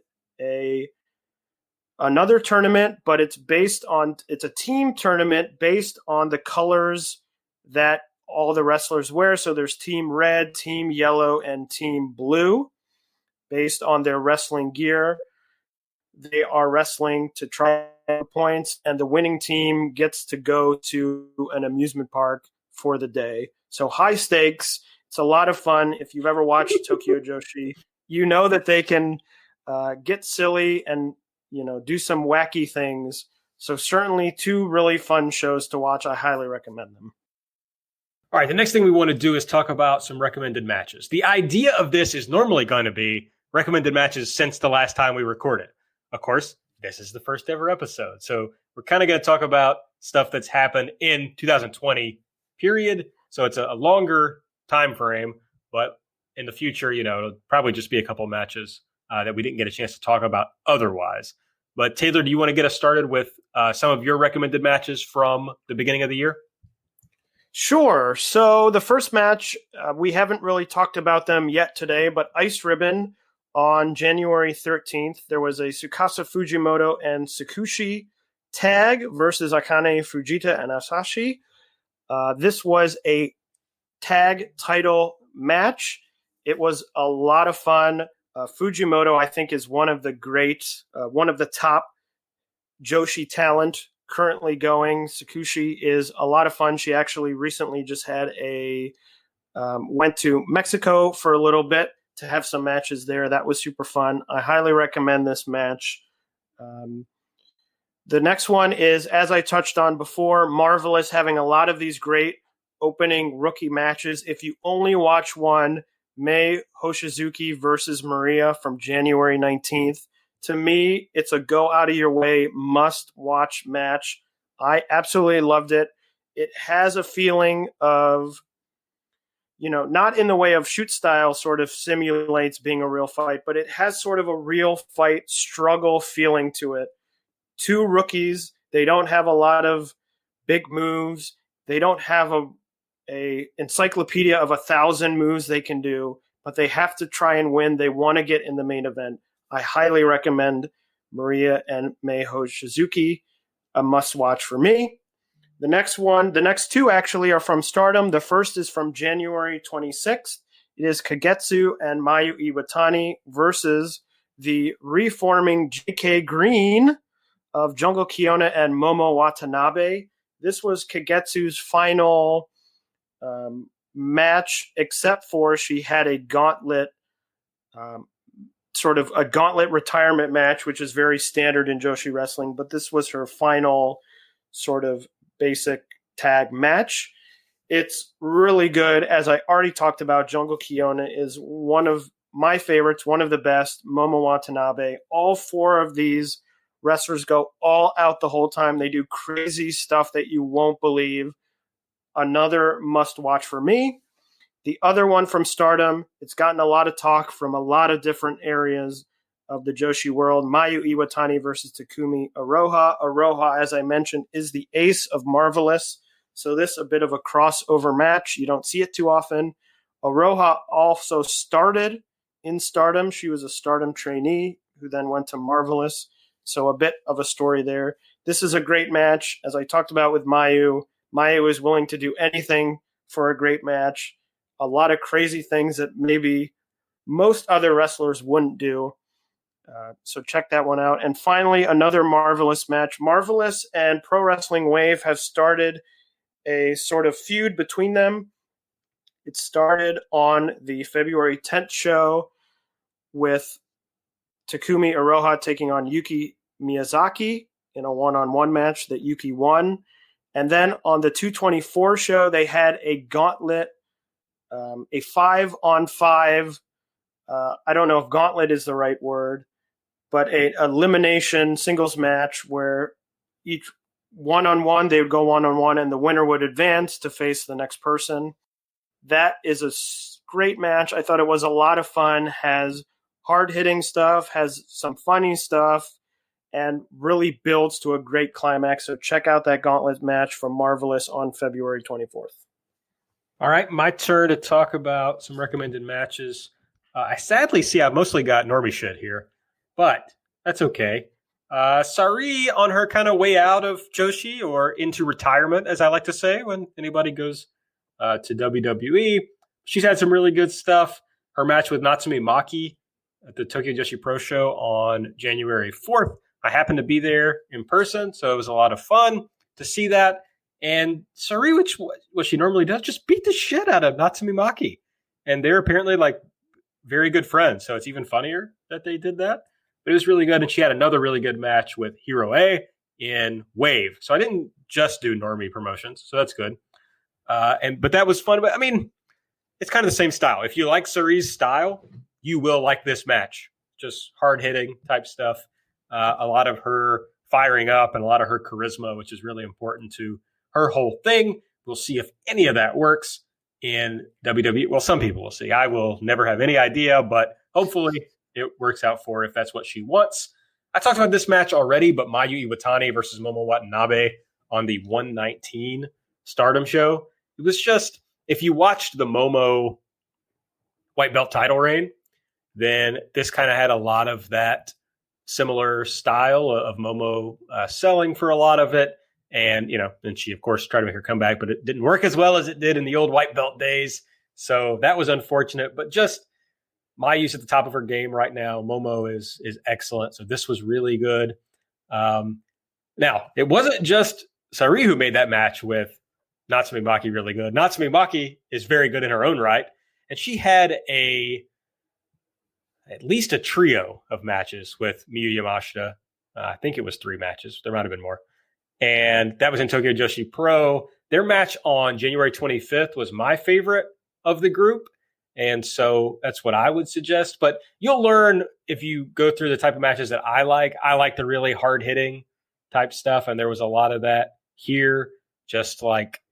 another tournament, but it's a team tournament based on the colors that all the wrestlers wear. So there's Team Red, Team Yellow, and Team Blue based on their wrestling gear. They are wrestling to try points, and the winning team gets to go to an amusement park for the day. So high stakes. It's a lot of fun. If you've ever watched Tokyo Joshi, you know that they can get silly and do some wacky things. So certainly two really fun shows to watch. I highly recommend them. All right, the next thing we want to do is talk about some recommended matches. The idea of this is normally going to be recommended matches since the last time we recorded. Of course, this is the first ever episode. So we're kind of going to talk about stuff that's happened in 2020 period. So it's a longer time frame, but in the future, it'll probably just be a couple matches that we didn't get a chance to talk about otherwise. But Taylor, do you want to get us started with some of your recommended matches from the beginning of the year? Sure. So the first match, we haven't really talked about them yet today, but Ice Ribbon on January 13th, there was a Tsukasa Fujimoto and Tsukushi tag versus Akane Fujita and Asashi. This was a tag title match. It was a lot of fun. Fujimoto, I think, is one of the top Joshi talent currently going. Tsukushi is a lot of fun. She actually recently just had went to Mexico for a little bit to have some matches there. That was super fun. I highly recommend this match. The next one is, as I touched on before, Marvelous having a lot of these great opening rookie matches. If you only watch one, Mei Hoshizuki versus Maria from January 19th. To me, it's a go out of your way, must watch match. I absolutely loved it. It has a feeling of, not in the way of shoot style sort of simulates being a real fight, but it has sort of a real fight struggle feeling to it. Two rookies, they don't have a lot of big moves. They don't have a encyclopedia of 1,000 moves they can do, but they have to try and win. They want to get in the main event. I highly recommend Maria and Mei Hoshizuki, a must-watch for me. The next two actually are from Stardom. The first is from January 26th. It is Kagetsu and Mayu Iwatani versus the reforming JK Green of Jungle Kiona and Momo Watanabe. This was Kagetsu's final match, except for she had a gauntlet retirement match, which is very standard in Joshi wrestling, but this was her final sort of basic tag match. It's really good. As I already talked about, Jungle Kiona is one of my favorites, one of the best. Momo Watanabe. All four of these wrestlers go all out the whole time. They do crazy stuff that you won't believe. Another must-watch for me. The other one from Stardom, it's gotten a lot of talk from a lot of different areas. of the Joshi world. Mayu Iwatani versus Takumi Aroha. Aroha, as I mentioned, is the ace of Marvelous. So this is a bit of a crossover match. You don't see it too often. Aroha also started in Stardom. She was a Stardom trainee who then went to Marvelous. So a bit of a story there. This is a great match. As I talked about with Mayu, Mayu is willing to do anything for a great match. A lot of crazy things that maybe most other wrestlers wouldn't do. So check that one out. And finally, another Marvelous match. Marvelous and Pro Wrestling Wave have started a sort of feud between them. It started on the February 10th show with Takumi Aroha taking on Yuki Miyazaki in a one-on-one match that Yuki won. And then on the 224 show, they had a gauntlet, a 5-on-5. I don't know if gauntlet is the right word, but a elimination singles match where each one-on-one, they would go one-on-one, and the winner would advance to face the next person. That is a great match. I thought it was a lot of fun, has hard-hitting stuff, has some funny stuff, and really builds to a great climax. So check out that gauntlet match from Marvelous on February 24th. All right, my turn to talk about some recommended matches. I sadly see I've mostly got normie shit here, but that's okay. Sari on her kind of way out of Joshi, or into retirement, as I like to say when anybody goes to WWE. She's had some really good stuff. Her match with Natsumi Maki at the Tokyo Joshi Pro Show on January 4th. I happened to be there in person, so it was a lot of fun to see that. And Sari, which what she normally does, just beat the shit out of Natsumi Maki. And they're apparently like very good friends, so it's even funnier that they did that. But it was really good, and she had another really good match with Hero A in Wave. So I didn't just do normie promotions, so that's good. But that was fun. But I mean, it's kind of the same style. If you like Sari's style, you will like this match. Just hard-hitting type stuff. A lot of her firing up and a lot of her charisma, which is really important to her whole thing. We'll see if any of that works in WWE. Well, some people will see. I will never have any idea, but hopefully it works out for her if that's what she wants. I talked about this match already, but Mayu Iwatani versus Momo Watanabe on the 119 Stardom show. It was just, if you watched the Momo white belt title reign, then this kind of had a lot of that similar style of Momo selling for a lot of it. And, and she, of course, tried to make her comeback, but it didn't work as well as it did in the old white belt days. So that was unfortunate. But just Mayu's at the top of her game right now. Momo is excellent. So this was really good. Now, it wasn't just Sari who made that match with Natsumi Maki really good. Natsumi Maki is very good in her own right. And she had at least a trio of matches with Miyu Yamashita. I think it was 3 matches. There might have been more. And that was in Tokyo Joshi Pro. Their match on January 25th was my favorite of the group. And so that's what I would suggest. But you'll learn if you go through the type of matches that I like. I like the really hard-hitting type stuff. And there was a lot of that here. Just like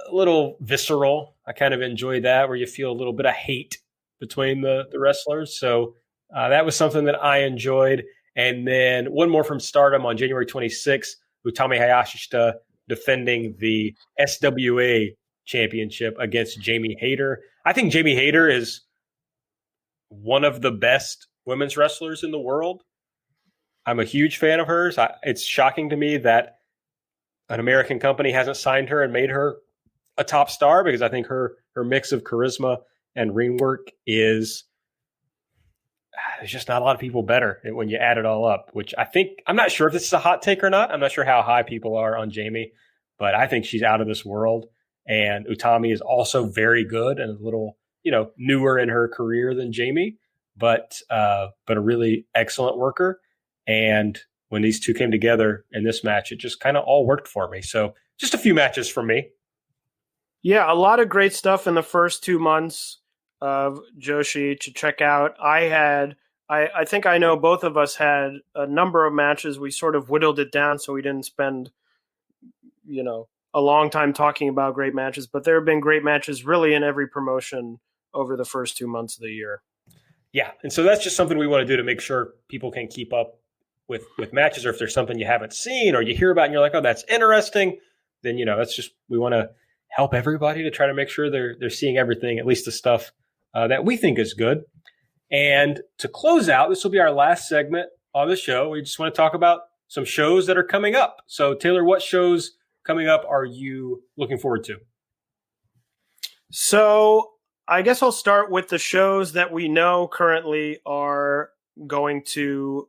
a little visceral. I kind of enjoy that, where you feel a little bit of hate between the wrestlers. So that was something that I enjoyed. And then one more from Stardom on January 26th, Utami Hayashishita defending the SWA championship against Jamie Hayter. I think Jamie Hayter is one of the best women's wrestlers in the world. I'm a huge fan of hers. It's shocking to me that an American company hasn't signed her and made her a top star, because I think her mix of charisma and ring work is, there's just not a lot of people better when you add it all up, which I'm not sure if this is a hot take or not. I'm not sure how high people are on Jamie, but I think she's out of this world. And Utami is also very good and a little, newer in her career than Jamie, but a really excellent worker. And when these two came together in this match, it just kind of all worked for me. So just a few matches from me. Yeah, a lot of great stuff in the first 2 months of Joshi to check out. I think I know both of us had a number of matches. We sort of whittled it down so we didn't spend, a long time talking about great matches, but there have been great matches really in every promotion over the first 2 months of the year. Yeah, and so that's just something we want to do to make sure people can keep up with matches, or if there's something you haven't seen or you hear about and you're like, oh, that's interesting, then that's just, we want to help everybody to try to make sure they're seeing everything, at least the stuff that we think is good. And to close out, this will be our last segment on the show. We just want to talk about some shows that are coming up. So Taylor, what shows coming up are you looking forward to? So I guess I'll start with the shows that we know currently are going to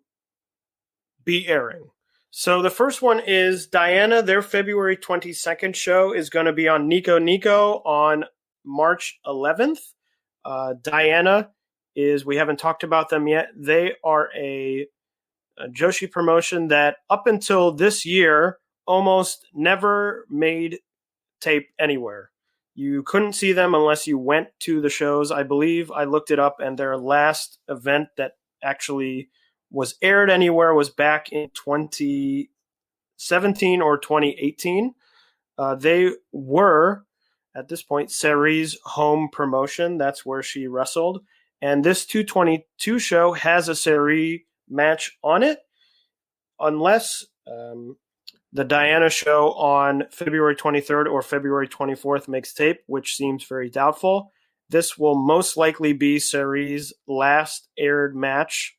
be airing. So the first one is Dinah. Their February 22nd show is going to be on Nico Nico on March 11th. Dinah we haven't talked about them yet. They are a Joshi promotion that up until this year almost never made tape anywhere. You couldn't see them unless you went to the shows. I believe I looked it up, and their last event that actually was aired anywhere was back in 2017 or 2018. They were, at this point, Seri's home promotion. That's where she wrestled. And this 222 show has a Seri match on it, unless the Diana show on February 23rd or February 24th makes tape, which seems very doubtful. This will most likely be Seri's last aired match,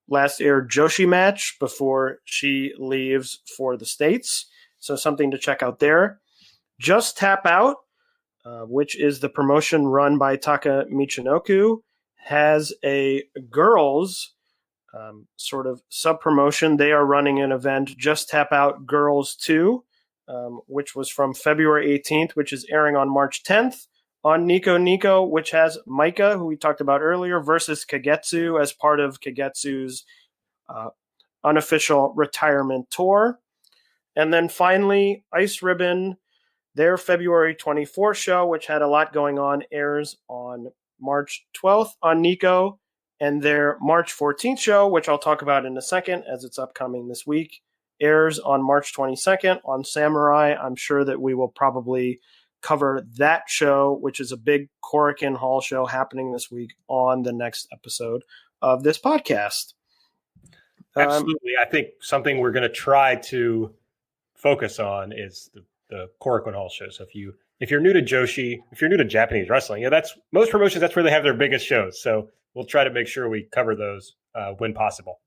last aired Joshi match before she leaves for the States. So something to check out there. Just Tap Out, which is the promotion run by Taka Michinoku, has a girls sort of sub-promotion. They are running an event, Just Tap Out Girls 2, which was from February 18th, which is airing on March 10th on Nico Nico, which has Maika, who we talked about earlier, versus Kagetsu as part of Kagetsu's unofficial retirement tour. And then finally, Ice Ribbon, their February 24th show, which had a lot going on, airs on March 12th on Nico. And their March 14th show, which I'll talk about in a second as it's upcoming this week, airs on March 22nd on Samurai. I'm sure that we will probably cover that show, which is a big Korakuen Hall show happening this week, on the next episode of this podcast. Absolutely. I think something we're going to try to focus on is the Korakuen Hall show. So if you're new to Joshi, if you're new to Japanese wrestling, that's most promotions, that's where they have their biggest shows. So we'll try to make sure we cover those when possible.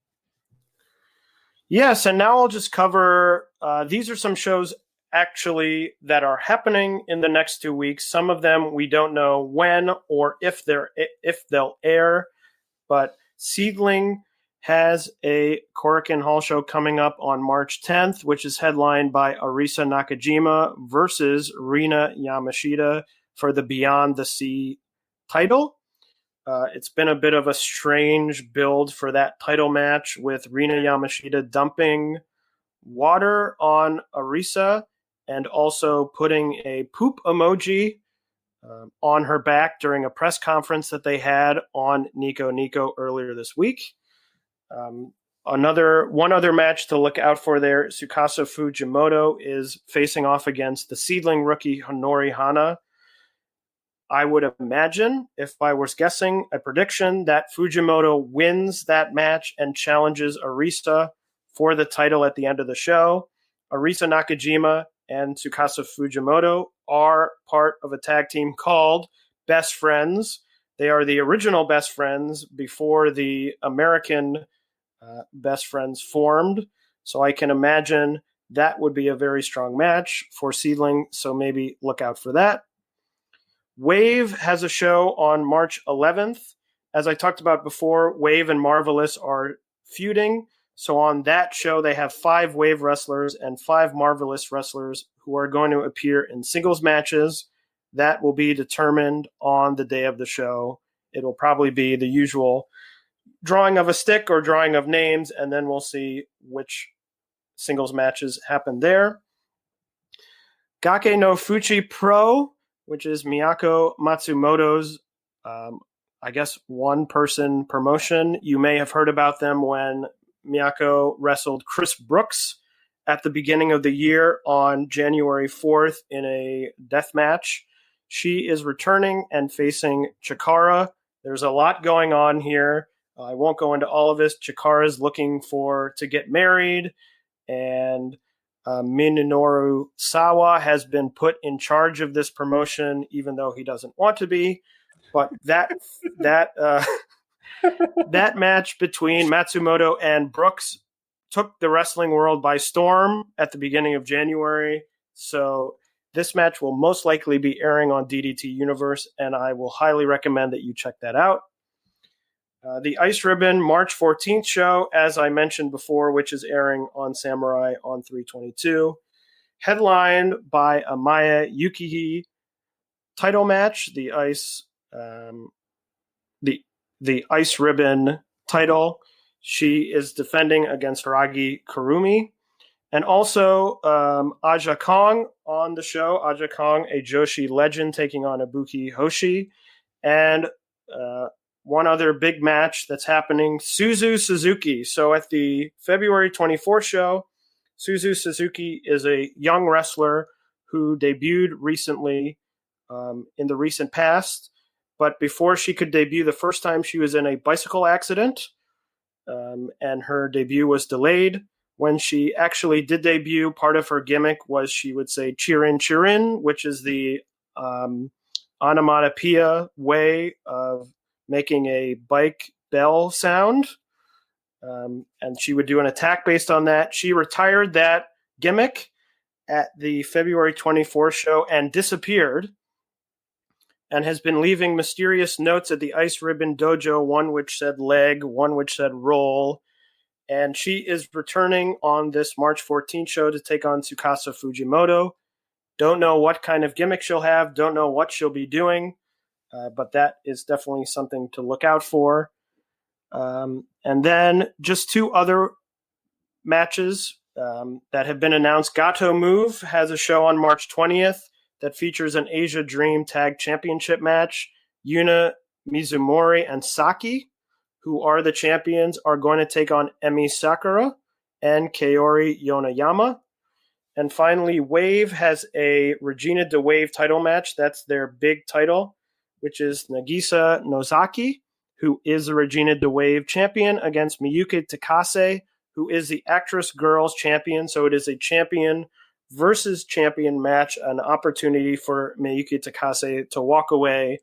Yes, and now I'll just cover, these are some shows actually that are happening in the next 2 weeks. Some of them we don't know when or if they'll air, but Seedling has a Korakuen Hall show coming up on March 10th, which is headlined by Arisa Nakajima versus Rina Yamashita for the Beyond the Sea title. It's been a bit of a strange build for that title match, with Rina Yamashita dumping water on Arisa and also putting a poop emoji on her back during a press conference that they had on Nico Nico earlier this week. One other match to look out for there, Tsukasa Fujimoto is facing off against the Seedling rookie Honori Hana. I would imagine, if I was guessing a prediction, that Fujimoto wins that match and challenges Arisa for the title at the end of the show. Arisa Nakajima and Tsukasa Fujimoto are part of a tag team called Best Friends. They are the original Best Friends before the American Best Friends formed. So I can imagine that would be a very strong match for Seedling, so maybe look out for that. Wave has a show on March 11th. As I talked about before, Wave and Marvelous are feuding. So on that show, they have 5 Wave wrestlers and 5 Marvelous wrestlers who are going to appear in singles matches. That will be determined on the day of the show. It will probably be the usual drawing of a stick or drawing of names, and then we'll see which singles matches happen there. Gake no Fuchi Pro, which is Miyako Matsumoto's, I guess, one-person promotion. You may have heard about them when Miyako wrestled Chris Brooks at the beginning of the year on January 4th in a death match. She is returning and facing Chikara. There's a lot going on here. I won't go into all of this. Chikara's looking to get married, and Minoru Sawa has been put in charge of this promotion, even though he doesn't want to be. But that match between Matsumoto and Brooks took the wrestling world by storm at the beginning of January. So this match will most likely be airing on DDT Universe, and I will highly recommend that you check that out. The Ice Ribbon March 14th show, as I mentioned before, which is airing on Samurai on 322, headlined by a Maya Yuki title match, the Ice Ribbon title. She is defending against Haragi Kurumi. And also Aja Kong on the show. Aja Kong, a Joshi legend, taking on Ibuki Hoshi. And one other big match that's happening, Suzu Suzuki. So at the February 24th show, Suzu Suzuki is a young wrestler who debuted recently in the recent past. But before she could debut the first time, she was in a bicycle accident, and her debut was delayed. When she actually did debut, part of her gimmick was she would say "Chirin Chirin," which is the onomatopoeia way of making a bike bell sound. And she would do an attack based on that. She retired that gimmick at the February 24th show and disappeared, and has been leaving mysterious notes at the Ice Ribbon Dojo, one which said leg, one which said roll. And she is returning on this March 14th show to take on Tsukasa Fujimoto. Don't know what kind of gimmick she'll have, don't know what she'll be doing, but that is definitely something to look out for. And then just two other matches that have been announced. Gato Move has a show on March 20th that features an Asia Dream Tag Championship match. Yuna Mizumori and Saki, who are the champions, are going to take on Emi Sakura and Kaori Yonayama. And finally, Wave has a Regina de Wave title match. That's their big title, which is Nagisa Nozaki, who is the Regina de Wave champion, against Miyuki Takase, who is the Actress Girls champion. So it is a champion versus champion match, an opportunity for Miyuki Takase to walk away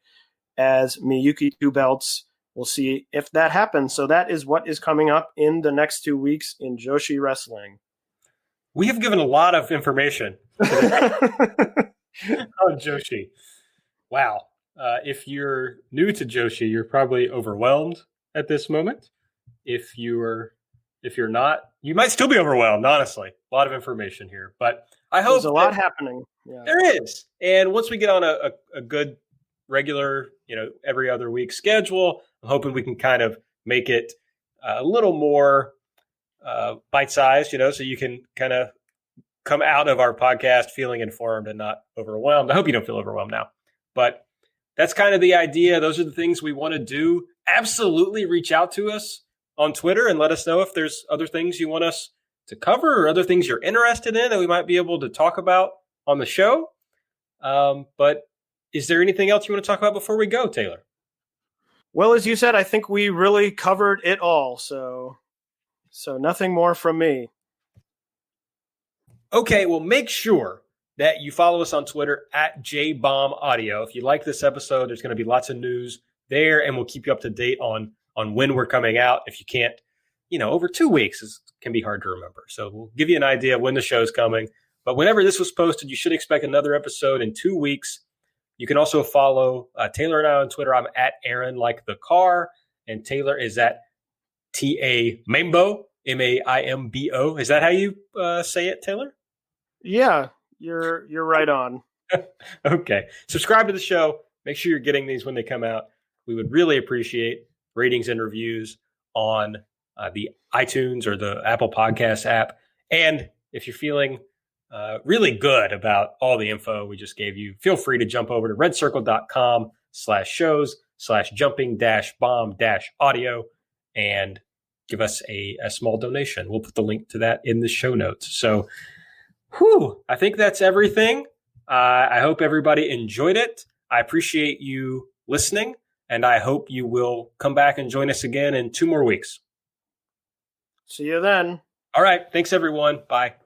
as Miyuki Two Belts. We'll see if that happens. So that is what is coming up in the next 2 weeks in Joshi Wrestling. We have given a lot of information on Joshi. Wow. If you're new to Joshi, you're probably overwhelmed at this moment. If you're not, you might still be overwhelmed, honestly. A lot of information here. But I hope there's a lot happening. Yeah. There is. And once we get on a good regular, every other week schedule, I'm hoping we can kind of make it a little more bite-sized, so you can kind of come out of our podcast feeling informed and not overwhelmed. I hope you don't feel overwhelmed now. But that's kind of the idea. Those are the things we want to do. Absolutely reach out to us on Twitter and let us know if there's other things you want us to cover or other things you're interested in that we might be able to talk about on the show. But is there anything else you want to talk about before we go, Taylor? Well, as you said, I think we really covered it all. So nothing more from me. Okay, well, make sure that you follow us on Twitter at JBombAudio. If you like this episode, there's going to be lots of news there, and we'll keep you up to date on when we're coming out. If you can't, over 2 weeks can be hard to remember. So we'll give you an idea of when the show's coming. But whenever this was posted, you should expect another episode in 2 weeks. You can also follow Taylor and I on Twitter. I'm at Aaron Like the Car, and Taylor is at TA Maimbo, Maimbo. Is that how you say it, Taylor? Yeah, you're right on. Okay. Subscribe to the show. Make sure you're getting these when they come out. We would really appreciate ratings and reviews on the iTunes or the Apple Podcast app. And if you're feeling really good about all the info we just gave you, feel free to jump over to redcircle.com/shows/jumping-bomb-audio and give us a small donation. We'll put the link to that in the show notes. So, I think that's everything. I hope everybody enjoyed it. I appreciate you listening. And I hope you will come back and join us again in 2 more weeks. See you then. All right. Thanks, everyone. Bye.